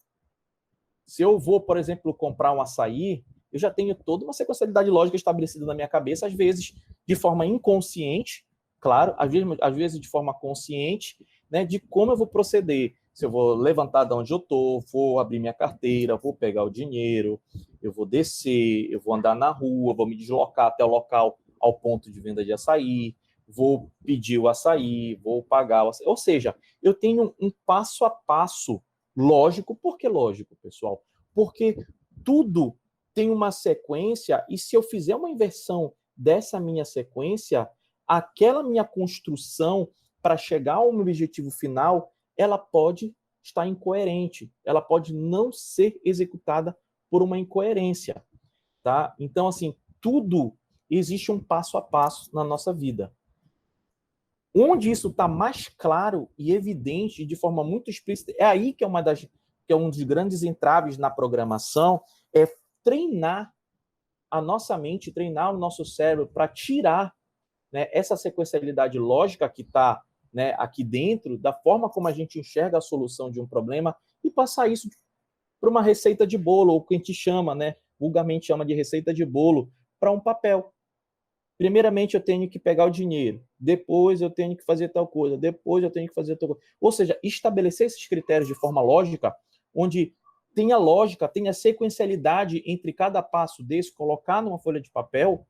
Se eu vou, por exemplo, comprar um açaí, eu já tenho toda uma sequencialidade lógica estabelecida na minha cabeça, às vezes de forma inconsciente, claro, às vezes de forma consciente, né, de como eu vou proceder. Se eu vou levantar de onde eu estou, vou abrir minha carteira, vou pegar o dinheiro, eu vou descer, eu vou andar na rua, vou me deslocar até o local, ao ponto de venda de açaí, vou pedir o açaí, vou pagar o açaí. Ou seja, eu tenho um passo a passo lógico. Por que lógico, pessoal? Porque tudo tem uma sequência, e se eu fizer uma inversão dessa minha sequência, aquela minha construção para chegar ao meu objetivo final, ela pode estar incoerente, ela pode não ser executada por uma incoerência, tá? Então, assim, tudo existe um passo a passo na nossa vida. Onde isso está mais claro e evidente, de forma muito explícita, é aí que é um dos grandes entraves na programação, é treinar a nossa mente, treinar o nosso cérebro para tirar, né, essa sequencialidade lógica que está, né, aqui dentro, da forma como a gente enxerga a solução de um problema, e passar isso para uma receita de bolo, ou o que a gente chama, né, vulgarmente chama de receita de bolo, para um papel. Primeiramente, eu tenho que pegar o dinheiro, depois eu tenho que fazer tal coisa, depois eu tenho que fazer tal coisa. Ou seja, estabelecer esses critérios de forma lógica, onde tenha lógica, tenha sequencialidade entre cada passo desse, colocar numa folha de papel,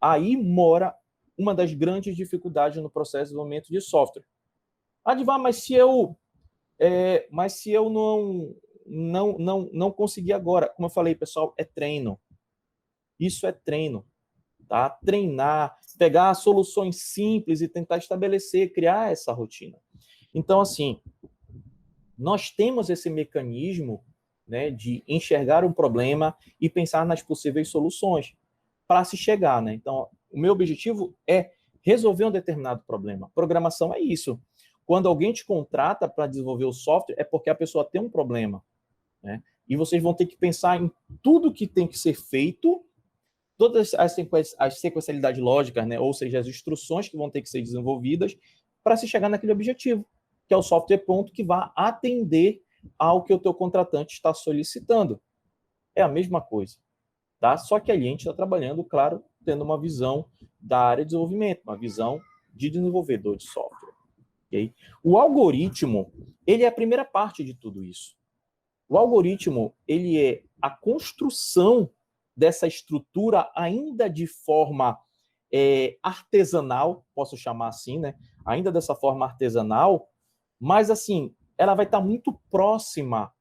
aí mora uma das grandes dificuldades no processo de desenvolvimento de software. Advar, mas se eu não conseguir agora, como eu falei, pessoal, é treino. Isso é treino, tá? Treinar, pegar soluções simples e tentar estabelecer, criar essa rotina. Então, assim, nós temos esse mecanismo, né, de enxergar um problema e pensar nas possíveis soluções para se chegar, né? Então, o meu objetivo é resolver um determinado problema. Programação é isso. Quando alguém te contrata para desenvolver o software, é porque a pessoa tem um problema, né? E vocês vão ter que pensar em tudo que tem que ser feito, todas as sequencialidades lógicas, né? Ou seja, as instruções que vão ter que ser desenvolvidas para se chegar naquele objetivo, que é o software pronto que vai atender ao que o teu contratante está solicitando. É a mesma coisa, tá? Só que ali a gente está trabalhando, claro, tendo uma visão da área de desenvolvimento, uma visão de desenvolvedor de software. Okay? O algoritmo, ele é a primeira parte de tudo isso. O algoritmo, ele é a construção dessa estrutura ainda de forma artesanal, posso chamar assim, né? Ainda dessa forma artesanal, mas assim, ela vai estar muito próxima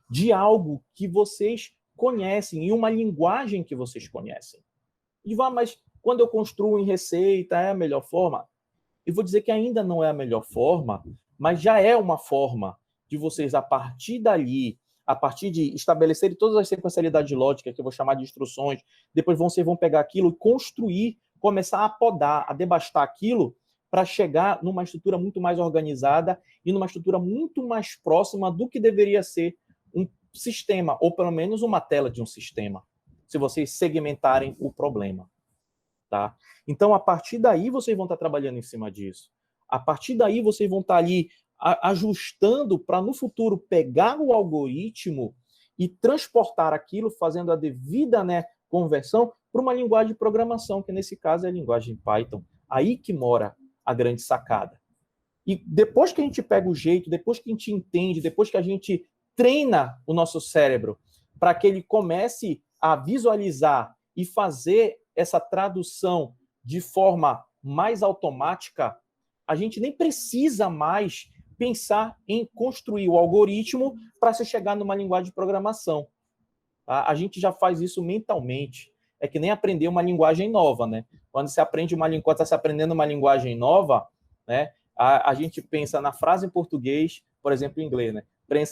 de algo que vocês conhecem, em uma linguagem que vocês conhecem. E mas quando eu construo em Receita, é a melhor forma? Eu vou dizer que ainda não é a melhor forma, mas já é uma forma de vocês, a partir dali, a partir de estabelecerem todas as sequencialidades lógicas, que eu vou chamar de instruções, depois vocês vão pegar aquilo e construir, começar a podar, a debastar aquilo, para chegar numa estrutura muito mais organizada e numa estrutura muito mais próxima do que deveria ser um sistema, ou pelo menos uma tela de um sistema, se vocês segmentarem o problema. Tá? Então, a partir daí, vocês vão estar trabalhando em cima disso. A partir daí, vocês vão estar ali ajustando para, no futuro, pegar o algoritmo e transportar aquilo, fazendo a devida, né, conversão para uma linguagem de programação, que nesse caso é a linguagem Python. Aí que mora a grande sacada. E depois que a gente pega o jeito, depois que a gente entende, depois que a gente treina o nosso cérebro para que ele comece a visualizar e fazer essa tradução de forma mais automática, a gente nem precisa mais pensar em construir o algoritmo para se chegar numa linguagem de programação. Tá? A gente já faz isso mentalmente. É que nem aprender uma linguagem nova, né? Quando você aprende quando está se aprendendo uma linguagem nova, né? A gente pensa na frase em português, por exemplo, em inglês, né?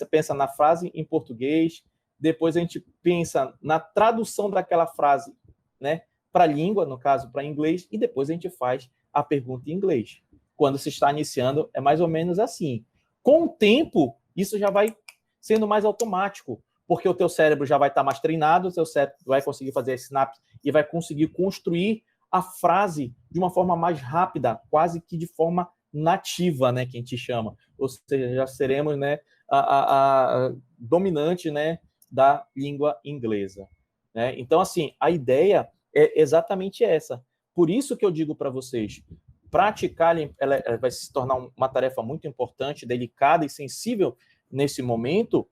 Pensa na frase em português, depois a gente pensa na tradução daquela frase, né, para a língua, no caso, para inglês, e depois a gente faz a pergunta em inglês. Quando se está iniciando, é mais ou menos assim. Com o tempo, isso já vai sendo mais automático, porque o teu cérebro já vai estar mais treinado, o teu cérebro vai conseguir fazer as sinapses e vai conseguir construir a frase de uma forma mais rápida, quase que de forma nativa, né, que a gente chama. Ou seja, já seremos, né, a dominante, né, da língua inglesa. Né? Então, assim, a ideia é exatamente essa. Por isso que eu digo para vocês, praticar, ela vai se tornar uma tarefa muito importante, delicada e sensível nesse momento,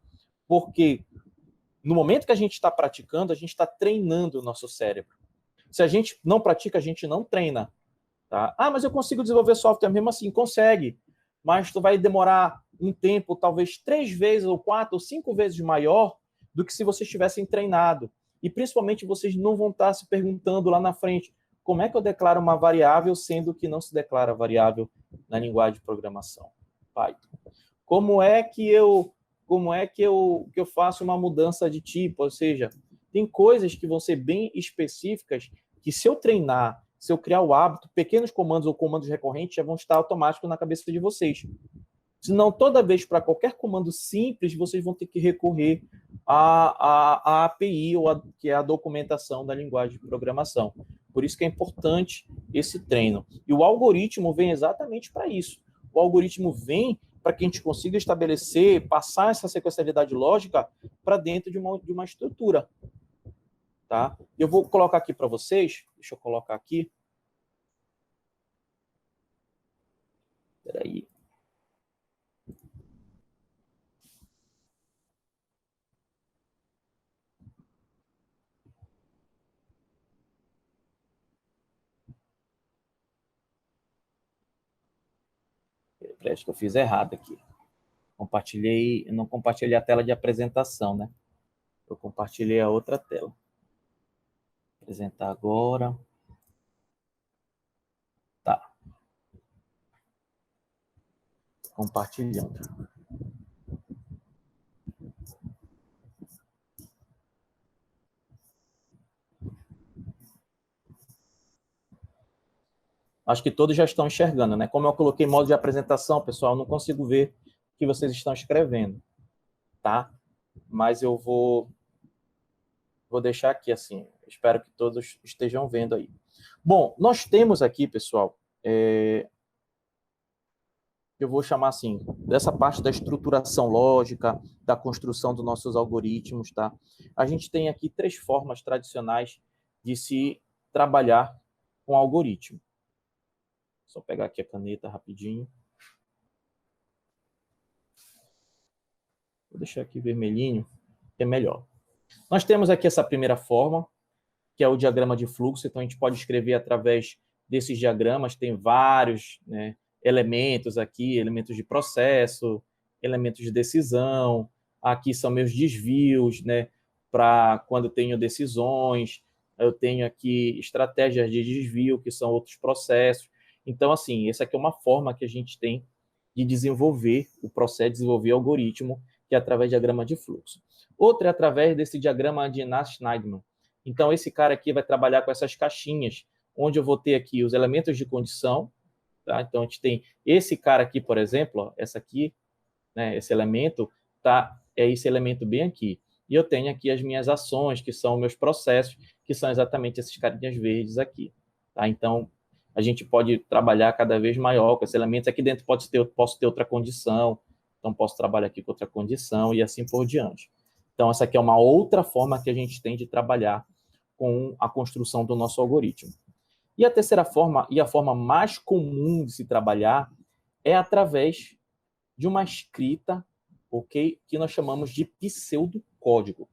porque no momento que a gente está praticando, a gente está treinando o nosso cérebro. Se a gente não pratica, a gente não treina. Tá? Ah, mas eu consigo desenvolver software mesmo assim? Consegue. Mas tu vai demorar um tempo, talvez 3 vezes, ou 4, ou 5 vezes maior do que se vocês tivessem treinado. E principalmente vocês não vão estar se perguntando lá na frente, como é que eu declaro uma variável sendo que não se declara variável na linguagem de programação? Python. Como é que eu faço uma mudança de tipo? Ou seja, tem coisas que vão ser bem específicas que se eu treinar, se eu criar o hábito, pequenos comandos ou comandos recorrentes já vão estar automáticos na cabeça de vocês. Senão, toda vez para qualquer comando simples, vocês vão ter que recorrer à API, que é a documentação da linguagem de programação. Por isso que é importante esse treino. E o algoritmo vem exatamente para isso. O algoritmo vem para que a gente consiga estabelecer, passar essa sequencialidade lógica para dentro de uma estrutura. Tá? Eu vou colocar aqui para vocês, deixa eu colocar aqui. Espera aí. Acho que eu fiz errado aqui. Eu não compartilhei a tela de apresentação, né? Eu compartilhei a outra tela. Vou apresentar agora. Tá. Compartilhando. Acho que todos já estão enxergando, né? Como eu coloquei modo de apresentação, pessoal, eu não consigo ver o que vocês estão escrevendo, tá? Mas eu vou deixar aqui assim. Espero que todos estejam vendo aí. Bom, nós temos aqui, pessoal, eu vou chamar assim, dessa parte da estruturação lógica, da construção dos nossos algoritmos, tá? A gente tem aqui 3 formas tradicionais de se trabalhar com algoritmo. Só pegar aqui a caneta rapidinho. Vou deixar aqui vermelhinho, que é melhor. Nós temos aqui essa primeira forma, que é o diagrama de fluxo. Então, a gente pode escrever através desses diagramas, tem vários, né, elementos aqui, elementos de processo, elementos de decisão. Aqui são meus desvios, né, para quando eu tenho decisões. Eu tenho aqui estratégias de desvio, que são outros processos. Então, assim, essa aqui é uma forma que a gente tem de desenvolver o processo, desenvolver o algoritmo, que é através do diagrama de fluxo. Outra é através desse diagrama de Nash-Schneidman. Então, esse cara aqui vai trabalhar com essas caixinhas, onde eu vou ter aqui os elementos de condição. Tá? Então, a gente tem esse cara aqui, por exemplo, ó, essa aqui, né, esse elemento, tá, é esse elemento bem aqui. E eu tenho aqui as minhas ações, que são meus processos, que são exatamente esses carinhas verdes aqui. Tá? Então, a gente pode trabalhar cada vez maior com esses elementos. Aqui dentro posso ter outra condição, então posso trabalhar aqui com outra condição e assim por diante. Então, essa aqui é uma outra forma que a gente tem de trabalhar com a construção do nosso algoritmo. E a terceira forma, e a forma mais comum de se trabalhar, é através de uma escrita, ok, que nós chamamos de pseudocódigo.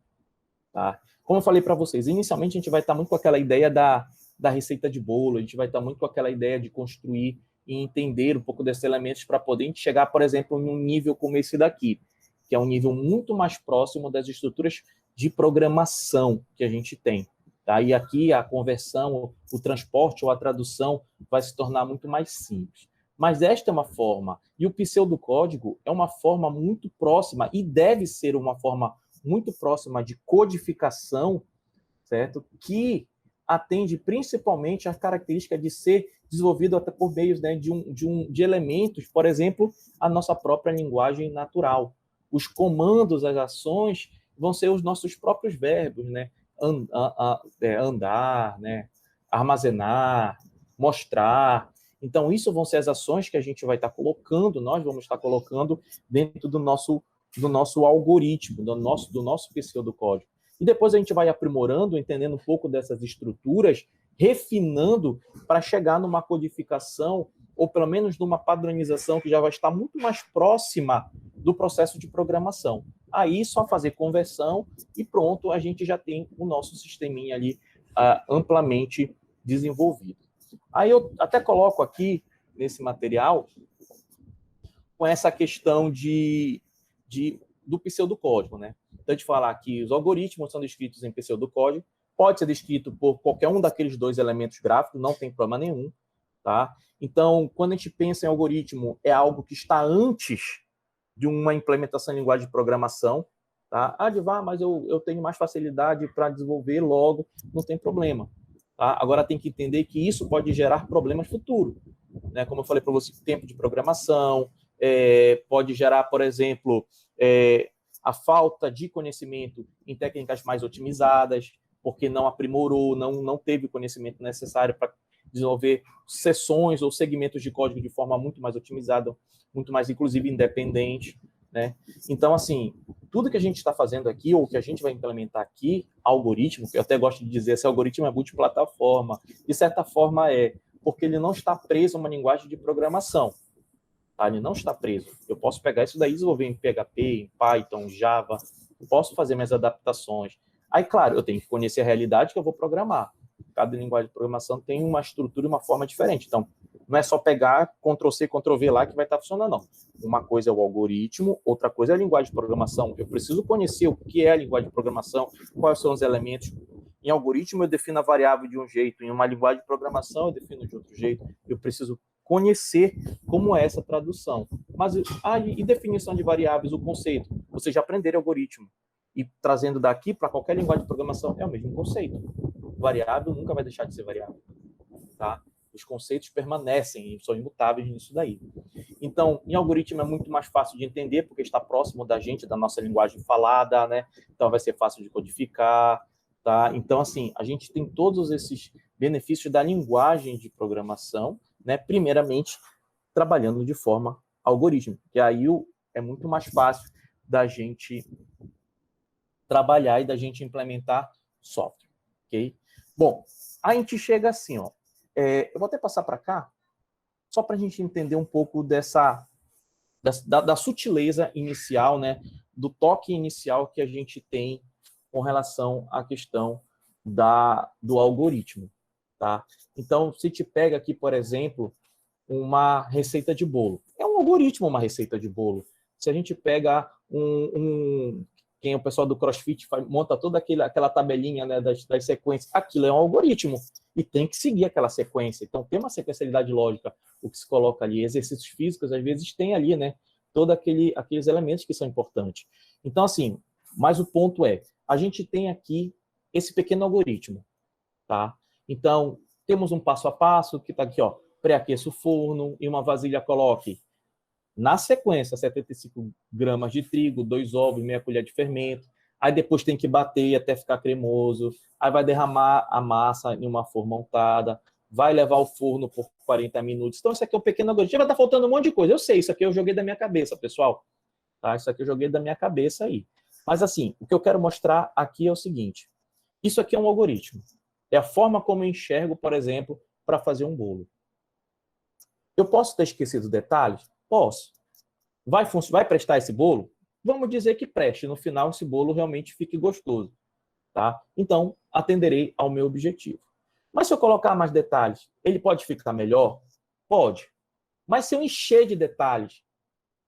Tá? Como eu falei para vocês, inicialmente a gente vai estar muito com aquela ideia da receita de bolo, a gente vai estar muito com aquela ideia de construir e entender um pouco desses elementos para poder a gente chegar, por exemplo, num nível como esse daqui, que é um nível muito mais próximo das estruturas de programação que a gente tem. Tá? E aqui a conversão, o transporte ou a tradução vai se tornar muito mais simples. Mas esta é uma forma, e o pseudocódigo é uma forma muito próxima, e deve ser uma forma muito próxima de codificação, certo? Que atende principalmente a característica de ser desenvolvido até por meio, né, de elementos, por exemplo, a nossa própria linguagem natural. Os comandos, as ações, vão ser os nossos próprios verbos, né? Andar, né? Armazenar, mostrar. Então, isso vão ser as ações que a gente vai estar colocando, nós vamos estar colocando dentro do nosso algoritmo, do nosso pseudocódigo. E depois a gente vai aprimorando, entendendo um pouco dessas estruturas, refinando para chegar numa codificação, ou pelo menos numa padronização que já vai estar muito mais próxima do processo de programação. Aí, só fazer conversão e pronto, a gente já tem o nosso sisteminha ali amplamente desenvolvido. Aí eu até coloco aqui, nesse material, com essa questão do pseudocódigo, né? Então, de falar que os algoritmos são descritos em pseudocódigo, pode ser descrito por qualquer um daqueles 2 elementos gráficos, não tem problema nenhum, tá? Então, quando a gente pensa em algoritmo, é algo que está antes de uma implementação em linguagem de programação, tá? Mas eu tenho mais facilidade para desenvolver logo, não tem problema. Tá? Agora, tem que entender que isso pode gerar problemas futuros, né? Como eu falei para você, tempo de programação, pode gerar, por exemplo, a falta de conhecimento em técnicas mais otimizadas, porque não aprimorou, não teve o conhecimento necessário para desenvolver seções ou segmentos de código de forma muito mais otimizada, muito mais, inclusive, independente, né? Então, assim, tudo que a gente está fazendo aqui, ou que a gente vai implementar aqui, algoritmo, que eu até gosto de dizer, esse algoritmo é multiplataforma, de certa forma porque ele não está preso a uma linguagem de programação. Tá? Ele não está preso. Eu posso pegar isso daí e desenvolver em PHP, em Python, Java, eu posso fazer minhas adaptações. Aí, claro, eu tenho que conhecer a realidade que eu vou programar. Cada linguagem de programação tem uma estrutura e uma forma diferente. Então, não é só pegar Ctrl+C, Ctrl+V lá que vai estar funcionando, não. Uma coisa é o algoritmo, outra coisa é a linguagem de programação. Eu preciso conhecer o que é a linguagem de programação, quais são os elementos. Em algoritmo, eu defino a variável de um jeito. Em uma linguagem de programação, eu defino de outro jeito. Eu preciso conhecer como é essa tradução. Mas, e definição de variáveis, o conceito? Vocês já aprenderam algoritmo. E trazendo daqui para qualquer linguagem de programação, é o mesmo conceito. Variável nunca vai deixar de ser variável. Tá? Os conceitos permanecem, são imutáveis nisso daí. Então, em algoritmo é muito mais fácil de entender, porque está próximo da gente, da nossa linguagem falada, né? Então vai ser fácil de codificar, tá? Então, assim, a gente tem todos esses benefícios da linguagem de programação, né? Primeiramente, trabalhando de forma algoritmo, que aí é muito mais fácil da gente trabalhar e da gente implementar software, ok? Bom, a gente chega assim, ó. Eu vou até passar para cá, só para a gente entender um pouco da sutileza inicial, né? Do toque inicial que a gente tem com relação à questão do algoritmo, tá? Então, se te pega aqui, por exemplo, uma receita de bolo. É um algoritmo uma receita de bolo. Se a gente pega quem é o pessoal do CrossFit monta toda aquela tabelinha, né, das sequências, aquilo é um algoritmo e tem que seguir aquela sequência. Então, tem uma sequencialidade lógica, o que se coloca ali. Exercícios físicos, às vezes, tem ali, né, todos aqueles elementos que são importantes. Então, assim, mas o ponto é, a gente tem aqui esse pequeno algoritmo, tá? Então, temos um passo a passo que está aqui, ó, pré-aqueça o forno, em uma vasilha coloque, na sequência, 75 gramas de trigo, 2 ovos, meia colher de fermento, aí depois tem que bater até ficar cremoso, aí vai derramar a massa em uma forma untada, vai levar ao forno por 40 minutos. Então, isso aqui é um pequeno algoritmo. Já está faltando um monte de coisa. Eu sei, isso aqui eu joguei da minha cabeça, pessoal. Tá? Isso aqui eu joguei da minha cabeça aí. Mas, assim, o que eu quero mostrar aqui é o seguinte. Isso aqui é um algoritmo. É a forma como eu enxergo, por exemplo, para fazer um bolo. Eu posso ter esquecido detalhes? Posso. Vai prestar esse bolo? Vamos dizer que preste. No final, esse bolo realmente fique gostoso. Tá? Então, atenderei ao meu objetivo. Mas se eu colocar mais detalhes, ele pode ficar melhor? Pode. Mas se eu encher de detalhes,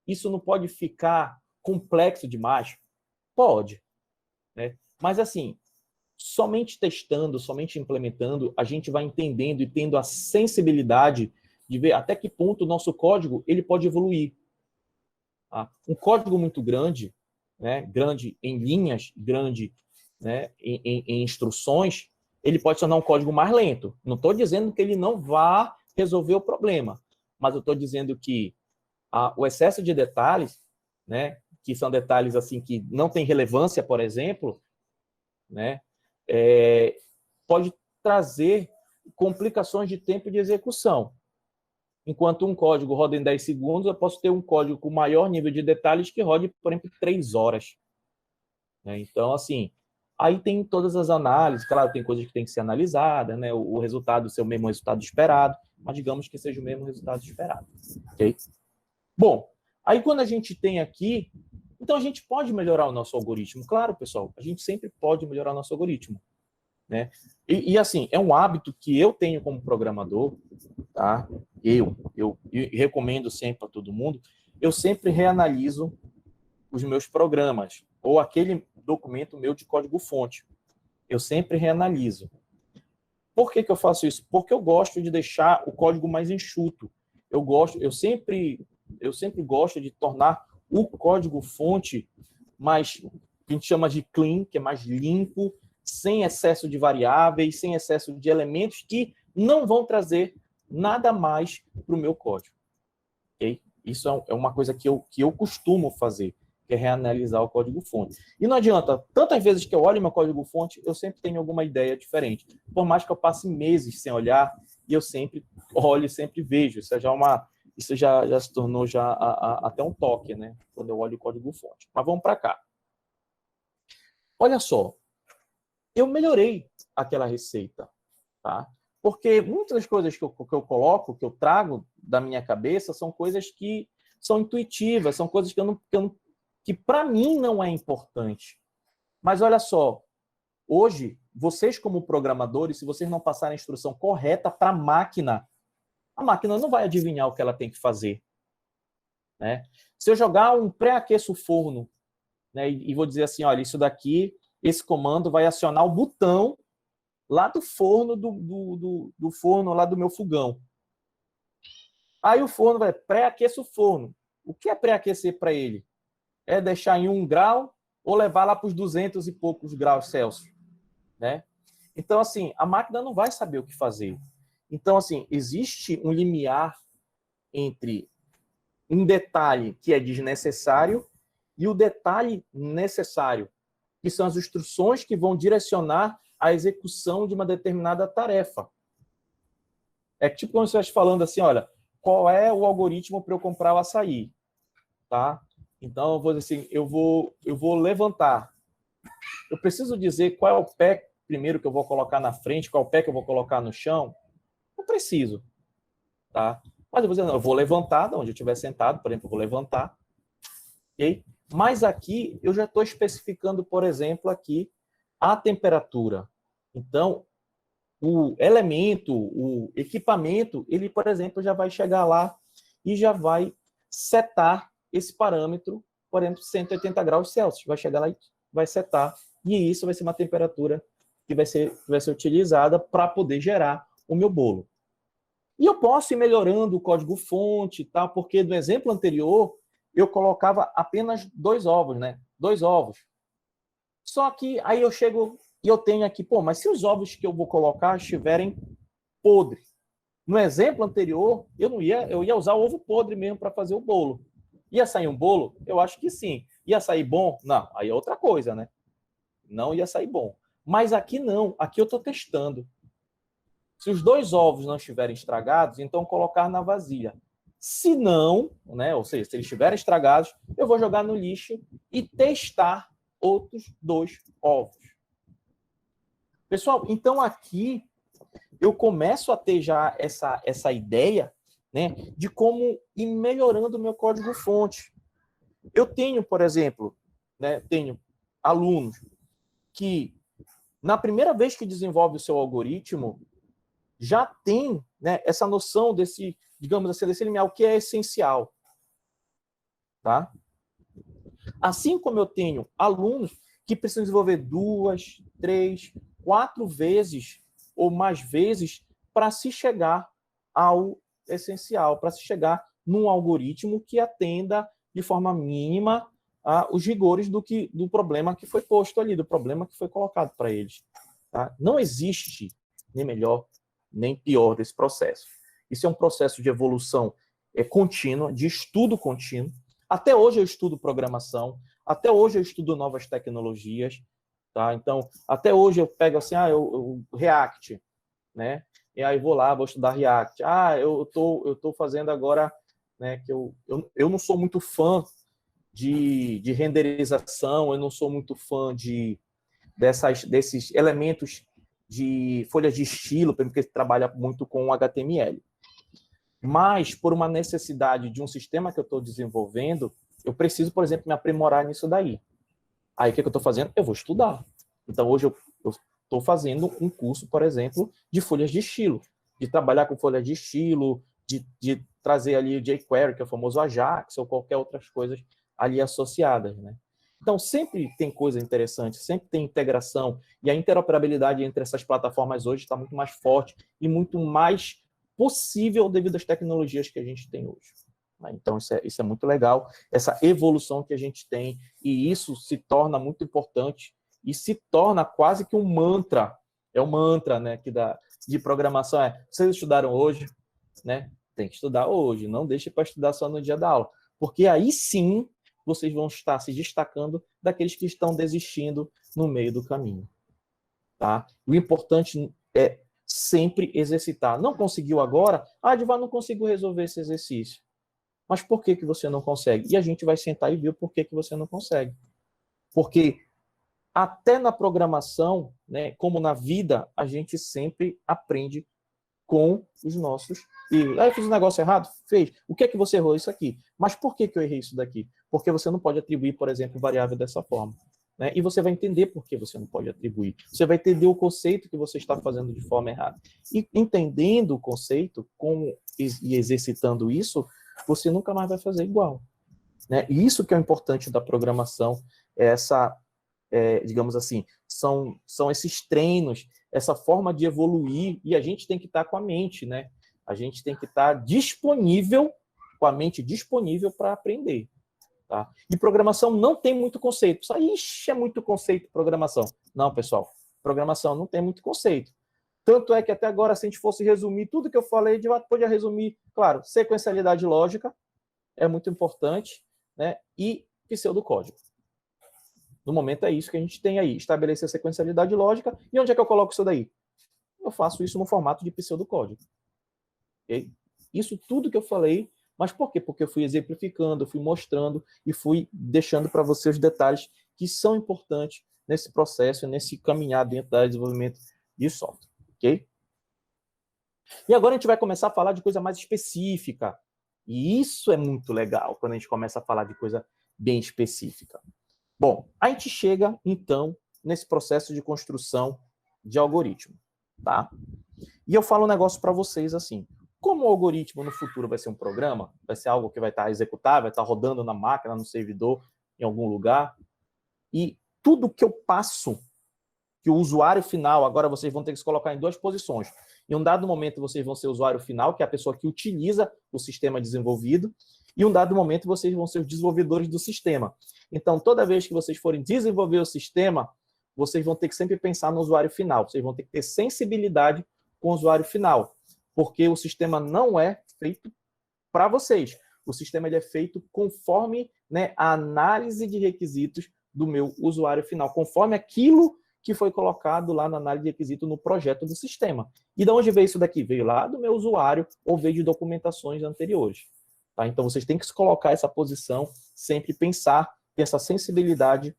isso não pode ficar complexo demais? Pode. Né? Mas, assim, somente testando, somente implementando, a gente vai entendendo e tendo a sensibilidade de ver até que ponto o nosso código ele pode evoluir. Tá? Um código muito grande, né, grande em linhas, grande, né, em instruções, ele pode se tornar um código mais lento. Não estou dizendo que ele não vá resolver o problema, mas eu estou dizendo que o excesso de detalhes, né, que são detalhes assim que não têm relevância, por exemplo, né, pode trazer complicações de tempo de execução. Enquanto um código roda em 10 segundos, eu posso ter um código com maior nível de detalhes que rode, por exemplo, 3 horas. Então, assim, aí tem todas as análises. Claro, tem coisas que tem que ser analisadas, né? O resultado ser o mesmo resultado esperado, mas digamos que seja o mesmo resultado esperado. Ok? Bom, aí quando a gente tem aqui, então a gente pode melhorar o nosso algoritmo. Claro, pessoal, a gente sempre pode melhorar o nosso algoritmo. Né? E assim, é um hábito que eu tenho como programador, tá? Eu recomendo sempre para todo mundo, eu sempre reanaliso os meus programas, ou aquele documento meu de código-fonte. Eu sempre reanaliso. Por que eu faço isso? Porque eu gosto de deixar o código mais enxuto. Eu sempre gosto de tornar o código-fonte mais, que a gente chama de clean, que é mais limpo, sem excesso de variáveis, sem excesso de elementos que não vão trazer nada mais para o meu código. Okay? Isso é uma coisa que eu costumo fazer, que é reanalisar o código-fonte. E não adianta, tantas vezes que eu olho meu código-fonte, eu sempre tenho alguma ideia diferente. Por mais que eu passe meses sem olhar, e eu sempre olho, sempre vejo. Isso já se tornou até um toque, né? Quando eu olho o código-fonte. Mas vamos para cá. Olha só. Eu melhorei aquela receita, tá? Porque muitas das coisas que eu coloco, que eu trago da minha cabeça, são coisas que são intuitivas, são coisas que para mim não é importante. Mas olha só, hoje, vocês como programadores, se vocês não passarem a instrução correta para a máquina não vai adivinhar o que ela tem que fazer. Né? Se eu jogar um pré-aqueço o forno, né, e vou dizer assim, olha, isso daqui... Esse comando vai acionar o botão lá do forno, do forno lá do meu fogão. Aí o forno vai pré-aquecer o forno. O que é pré-aquecer para ele? É deixar em 1 grau ou levar lá para os 200 e poucos graus Celsius. Né? Então, assim, a máquina não vai saber o que fazer. Então, assim, existe um limiar entre um detalhe que é desnecessário e o detalhe necessário, que são as instruções que vão direcionar a execução de uma determinada tarefa. É tipo quando você está falando assim, olha, qual é o algoritmo para eu comprar o açaí, tá? Então, eu vou dizer assim, eu vou levantar. Eu preciso dizer qual é o pé primeiro que eu vou colocar na frente, qual é o pé que eu vou colocar no chão? Não preciso, tá? Mas eu vou dizer, não, eu vou levantar, de onde eu estiver sentado, por exemplo, eu vou levantar, ok? Mas aqui eu já estou especificando, por exemplo, aqui a temperatura. Então, o elemento, o equipamento, ele, por exemplo, já vai chegar lá e já vai setar esse parâmetro, por exemplo, 180 graus Celsius. Vai chegar lá e vai setar. E isso vai ser uma temperatura que vai ser utilizada para poder gerar o meu bolo. E eu posso ir melhorando o código-fonte, tá? Porque no exemplo anterior, eu colocava apenas 2 ovos, né? 2 ovos. Só que aí eu chego e eu tenho aqui, pô, mas se os ovos que eu vou colocar estiverem podres? No exemplo anterior, eu ia usar o ovo podre mesmo para fazer o bolo. Ia sair um bolo? Eu acho que sim. Ia sair bom? Não, aí é outra coisa, né? Não ia sair bom. Mas aqui não, aqui eu estou testando. Se os 2 ovos não estiverem estragados, então colocar na vasilha. Se não, né, ou seja, se eles estiverem estragados, eu vou jogar no lixo e testar outros 2 ovos. Pessoal, então aqui eu começo a ter já essa ideia, né, de como ir melhorando o meu código-fonte. Eu tenho, por exemplo, né, tenho alunos que, na primeira vez que desenvolve o seu algoritmo, já tem, né, essa noção desse, digamos assim, desse limiar, o que é essencial. Tá? Assim como eu tenho alunos que precisam desenvolver 2, 3, 4 vezes ou mais vezes para se chegar ao essencial, para se chegar num algoritmo que atenda de forma mínima os rigores do problema que foi posto ali, do problema que foi colocado para eles. Tá? Não existe nem melhor nem pior desse processo. Isso é um processo de evolução contínua, de estudo contínuo. Até hoje eu estudo programação, até hoje eu estudo novas tecnologias, tá? Então, até hoje eu pego assim, eu React, né? E aí vou lá, vou estudar React. Eu tô fazendo agora, né, que eu não sou muito fã de renderização, eu não sou muito fã desses elementos de folhas de estilo, porque trabalha muito com HTML. Mas, por uma necessidade de um sistema que eu estou desenvolvendo, eu preciso, por exemplo, me aprimorar nisso daí. Aí, o que eu estou fazendo? Eu vou estudar. Então, hoje eu estou fazendo um curso, por exemplo, de folhas de estilo, de trabalhar com folhas de estilo, de trazer ali o jQuery, que é o famoso Ajax, ou qualquer outras coisas ali associadas, né? Então, sempre tem coisa interessante, sempre tem integração, e a interoperabilidade entre essas plataformas hoje está muito mais forte e muito mais possível devido às tecnologias que a gente tem hoje. Então, isso é muito legal, essa evolução que a gente tem, e isso se torna muito importante e se torna quase que um mantra. É um mantra, né, de programação. Vocês estudaram hoje, né? Tem que estudar hoje, não deixe para estudar só no dia da aula, porque aí sim vocês vão estar se destacando daqueles que estão desistindo no meio do caminho. Tá? O importante é sempre exercitar. Não conseguiu agora? Divar, não consigo resolver esse exercício. Mas por que você não consegue? E a gente vai sentar e ver por que você não consegue. Porque até na programação, né, como na vida, a gente sempre aprende com os nossos erros. Eu fiz um negócio errado? Fez. O que é que você errou? Isso aqui. Mas por que eu errei isso daqui? Porque você não pode atribuir, por exemplo, variável dessa forma. Né? E você vai entender por que você não pode atribuir. Você vai entender o conceito que você está fazendo de forma errada. E entendendo o conceito e exercitando isso, você nunca mais vai fazer igual. Né? E isso que é o importante da programação, digamos assim, são esses treinos, essa forma de evoluir, e a gente tem que estar com a mente, né? A gente tem que estar disponível, com a mente disponível para aprender. Tá? E programação não tem muito conceito. Ixi, é muito conceito programação. Não, pessoal, programação não tem muito conceito. Tanto é que até agora, se a gente fosse resumir tudo que eu falei, de fato, podia resumir, claro, sequencialidade lógica é muito importante, né? E pseudocódigo. No momento é isso que a gente tem aí, estabelecer a sequencialidade lógica. E onde é que eu coloco isso daí? Eu faço isso no formato de pseudocódigo. Okay? Isso tudo que eu falei, mas por quê? Porque eu fui exemplificando, eu fui mostrando e fui deixando para você os detalhes que são importantes nesse processo, nesse caminhar dentro do desenvolvimento de software, ok? E agora a gente vai começar a falar de coisa mais específica. E isso é muito legal, quando a gente começa a falar de coisa bem específica. Bom, a gente chega, então, nesse processo de construção de algoritmo, tá? E eu falo um negócio para vocês assim, como o algoritmo no futuro vai ser um programa, vai ser algo que vai estar executável, vai estar rodando na máquina, no servidor, em algum lugar, e tudo que eu passo, que o usuário final, agora vocês vão ter que se colocar em duas posições. Em um dado momento, vocês vão ser o usuário final, que é a pessoa que utiliza o sistema desenvolvido, e em um dado momento, vocês vão ser os desenvolvedores do sistema. Então, toda vez que vocês forem desenvolver o sistema, vocês vão ter que sempre pensar no usuário final. Vocês vão ter que ter sensibilidade com o usuário final, porque o sistema não é feito para vocês. O sistema ele é feito conforme, né, a análise de requisitos do meu usuário final, conforme aquilo que foi colocado lá na análise de requisito no projeto do sistema. E de onde veio isso daqui? Veio lá do meu usuário ou veio de documentações anteriores. Tá? Então, vocês têm que se colocar essa posição, sempre pensar, ter essa sensibilidade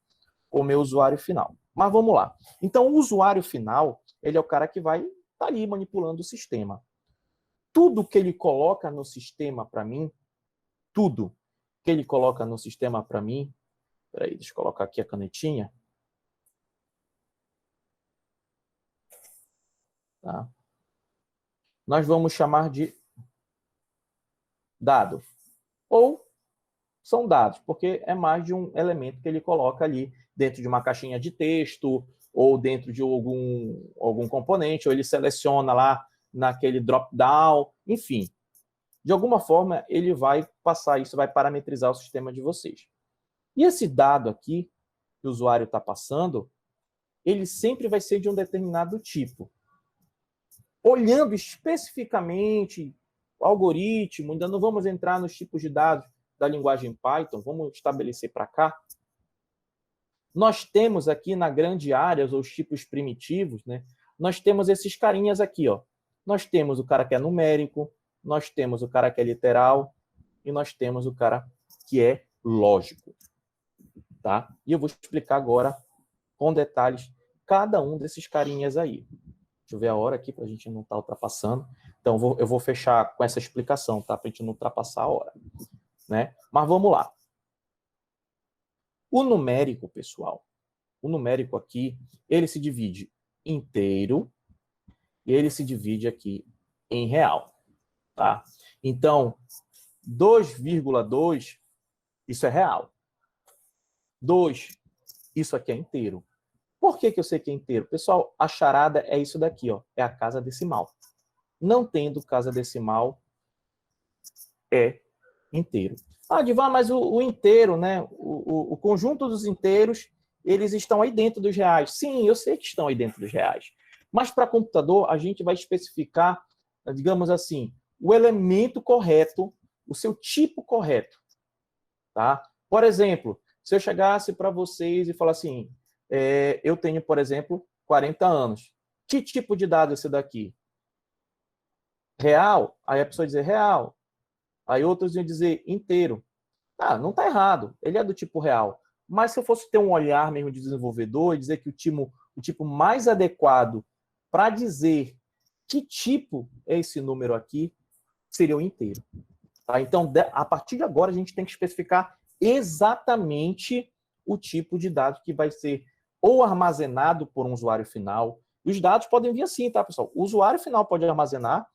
com o meu usuário final. Mas vamos lá. Então, o usuário final, ele é o cara que vai estar ali manipulando o sistema. Tudo que ele coloca no sistema para mim, tudo que ele coloca no sistema para mim, peraí, deixa eu colocar aqui a canetinha. Tá? Nós vamos chamar de dado. Ou são dados, porque é mais de um elemento que ele coloca ali dentro de uma caixinha de texto, ou dentro de algum componente, ou ele seleciona lá naquele drop-down, enfim. De alguma forma, ele vai passar isso, vai parametrizar o sistema de vocês. E esse dado aqui, que o usuário está passando, ele sempre vai ser de um determinado tipo. Olhando especificamente o algoritmo, ainda não vamos entrar nos tipos de dados da linguagem Python, vamos estabelecer para cá. Nós temos aqui na grande área, os tipos primitivos, né? Nós temos esses carinhas aqui, ó. Nós temos o cara que é numérico, nós temos o cara que é literal e nós temos o cara que é lógico, tá? E eu vou explicar agora com detalhes cada um desses carinhas aí. Deixa eu ver a hora aqui para a gente não estar ultrapassando. Então, eu vou fechar com essa explicação, tá? Para a gente não ultrapassar a hora, né? Mas vamos lá. O numérico, pessoal, o numérico aqui, ele se divide inteiro e ele se divide aqui em real, tá? Então, 2,2, isso é real. 2, isso aqui é inteiro. Por que eu sei que é inteiro? Pessoal, a charada é isso daqui, ó, é a casa decimal. Não tendo casa decimal, é inteiro. Ah, Divan, mas o inteiro, né? O conjunto dos inteiros, eles estão aí dentro dos reais. Sim, eu sei que estão aí dentro dos reais. Mas para computador, a gente vai especificar, digamos assim, o elemento correto, o seu tipo correto. Tá? Por exemplo, se eu chegasse para vocês e falar assim, eu tenho, por exemplo, 40 anos. Que tipo de dado é esse daqui? Real? Aí a pessoa ia dizer real. Aí outros iam dizer inteiro. Ah, não está errado. Ele é do tipo real. Mas se eu fosse ter um olhar mesmo de desenvolvedor e dizer que o tipo mais adequado para dizer que tipo é esse número aqui, seria o inteiro. Tá? Então, a partir de agora, a gente tem que especificar exatamente o tipo de dado que vai ser ou armazenado por um usuário final. E os dados podem vir assim, tá, pessoal? O usuário final pode armazenar,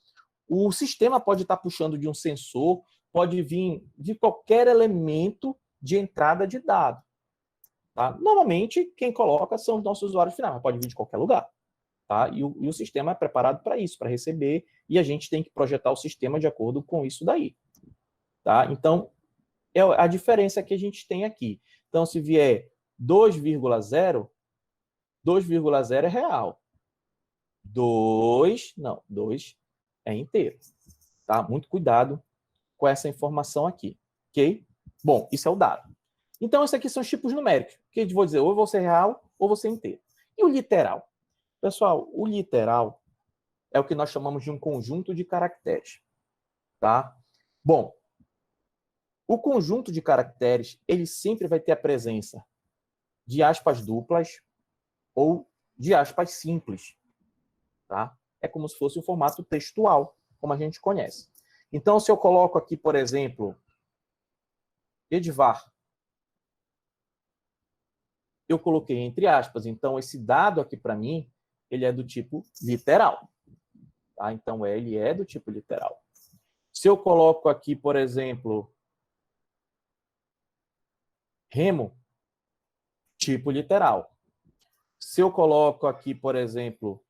o sistema pode estar puxando de um sensor, pode vir de qualquer elemento de entrada de dado. Tá? Normalmente, quem coloca são os nossos usuários finais, mas pode vir de qualquer lugar. Tá? E o sistema é preparado para isso, para receber, e a gente tem que projetar o sistema de acordo com isso daí. Tá? Então, é a diferença que a gente tem aqui. Então, se vier 2,0, 2,0 é real. 2 é inteiro. Tá? Muito cuidado com essa informação aqui. Ok? Bom, isso é o dado. Então, esses aqui são os tipos numéricos. Que eu vou dizer, ou você real, ou você inteiro. E o literal? Pessoal, o literal é o que nós chamamos de um conjunto de caracteres. tá? Bom, o conjunto de caracteres, ele sempre vai ter a presença de aspas duplas ou de aspas simples, tá? É como se fosse um formato textual, como a gente conhece. Então, se eu coloco aqui, por exemplo, Edivar, eu coloquei entre aspas. Então, esse dado aqui, para mim, ele é do tipo literal. Tá? Então, ele é do tipo literal. Se eu coloco aqui, por exemplo, Remo, tipo literal. Se eu coloco aqui, por exemplo,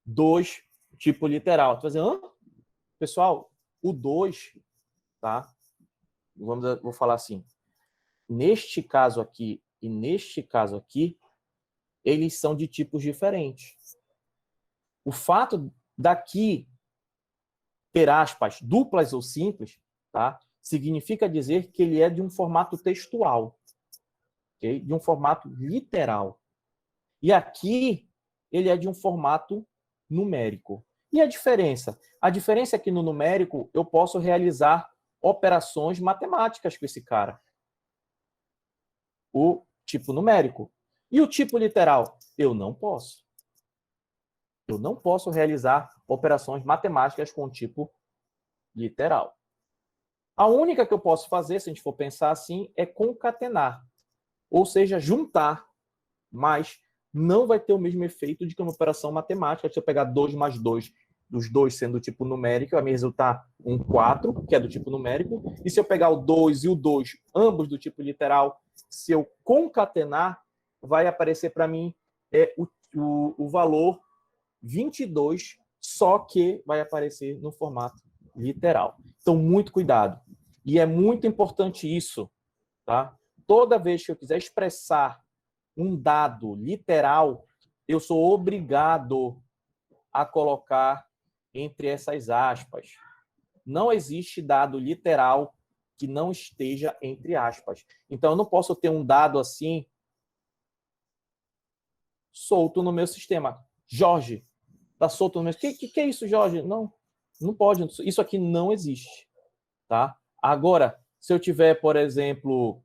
2, tipo literal. Estou fazendo, pessoal, o 2, tá? Vou falar assim. Neste caso aqui e neste caso aqui, eles são de tipos diferentes. O fato daqui ter aspas duplas ou simples, tá? Significa dizer que ele é de um formato textual, okay? De um formato literal. E aqui ele é de um formato numérico. E a diferença? A diferença é que no numérico eu posso realizar operações matemáticas com esse cara. O tipo numérico. E o tipo literal? Eu não posso. Eu não posso realizar operações matemáticas com o tipo literal. A única que eu posso fazer, se a gente for pensar assim, é concatenar. Ou seja, juntar. Mas não vai ter o mesmo efeito de que uma operação matemática. Se eu pegar 2 mais 2, dos dois sendo do tipo numérico, vai me resultar um 4, que é do tipo numérico. E se eu pegar o 2 e o 2, ambos do tipo literal, se eu concatenar, vai aparecer para mim o valor 22, só que vai aparecer no formato literal. Então, muito cuidado. E é muito importante isso, tá? Toda vez que eu quiser expressar um dado literal, eu sou obrigado a colocar entre essas aspas. Não existe dado literal que não esteja entre aspas. Então, eu não posso ter um dado assim solto no meu sistema. Jorge, está solto no meu... Que é isso, Jorge? Não, não pode. Isso aqui não existe. Tá? Agora, se eu tiver, por exemplo...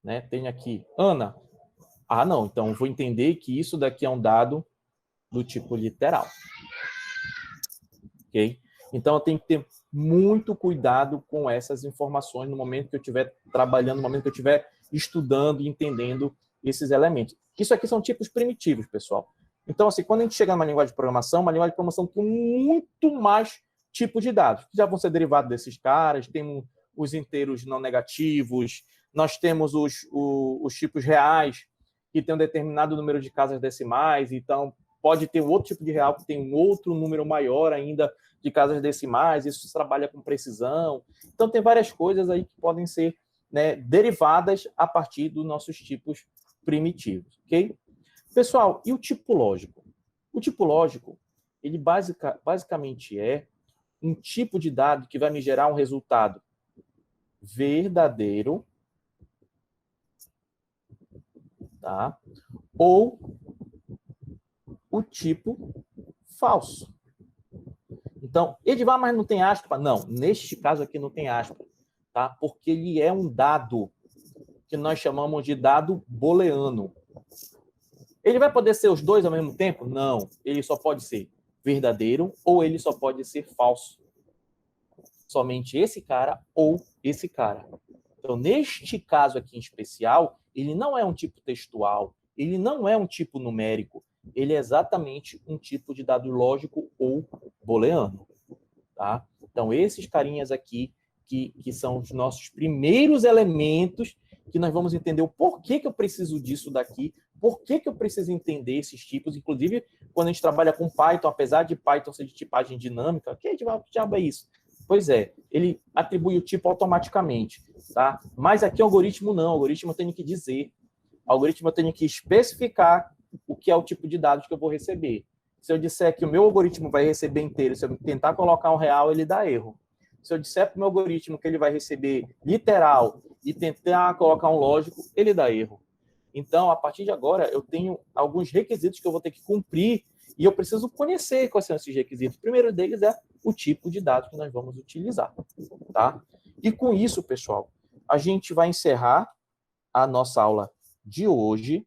né, tem aqui, Ana. Ah, não. Então, eu vou entender que isso daqui é um dado do tipo literal. Ok? Então, eu tenho que ter muito cuidado com essas informações no momento que eu estiver trabalhando, no momento que eu estiver estudando e entendendo esses elementos. Isso aqui são tipos primitivos, pessoal. Então, assim, quando a gente chega numa linguagem de programação, uma linguagem de programação com muito mais tipos de dados, que já vão ser derivados desses caras, tem os inteiros não negativos, nós temos os tipos reais, que tem um determinado número de casas decimais, então pode ter um outro tipo de real que tem um outro número maior ainda de casas decimais, isso se trabalha com precisão. Então, tem várias coisas aí que podem ser, né, derivadas a partir dos nossos tipos primitivos, ok? Pessoal, e o tipo lógico? O tipo lógico, ele basicamente é um tipo de dado que vai me gerar um resultado verdadeiro, tá? Ou o tipo falso. Então, Edivar, mas não tem aspa? Não, neste caso aqui não tem aspa, tá? Porque ele é um dado que nós chamamos de dado booleano. Ele vai poder ser os dois ao mesmo tempo? Não, ele só pode ser verdadeiro ou ele só pode ser falso. Somente esse cara ou esse cara. Então, neste caso aqui em especial, ele não é um tipo textual, ele não é um tipo numérico, ele é exatamente um tipo de dado lógico ou booleano. Tá? Então, esses carinhas aqui, que são os nossos primeiros elementos, que nós vamos entender o porquê que eu preciso disso daqui, por que eu preciso entender esses tipos. Inclusive, quando a gente trabalha com Python, apesar de Python ser de tipagem dinâmica, que diabo é isso? Pois é, ele atribui o tipo automaticamente. Tá? Mas aqui o algoritmo não, o algoritmo eu tenho que dizer. O algoritmo eu tenho que especificar o que é o tipo de dados que eu vou receber. Se eu disser que o meu algoritmo vai receber inteiro, se eu tentar colocar um real, ele dá erro. Se eu disser para o meu algoritmo que ele vai receber literal e tentar colocar um lógico, ele dá erro. Então, a partir de agora, eu tenho alguns requisitos que eu vou ter que cumprir E eu preciso conhecer quais são esses requisitos. O primeiro deles é o tipo de dados que nós vamos utilizar, tá? E com isso, pessoal, a gente vai encerrar a nossa aula de hoje.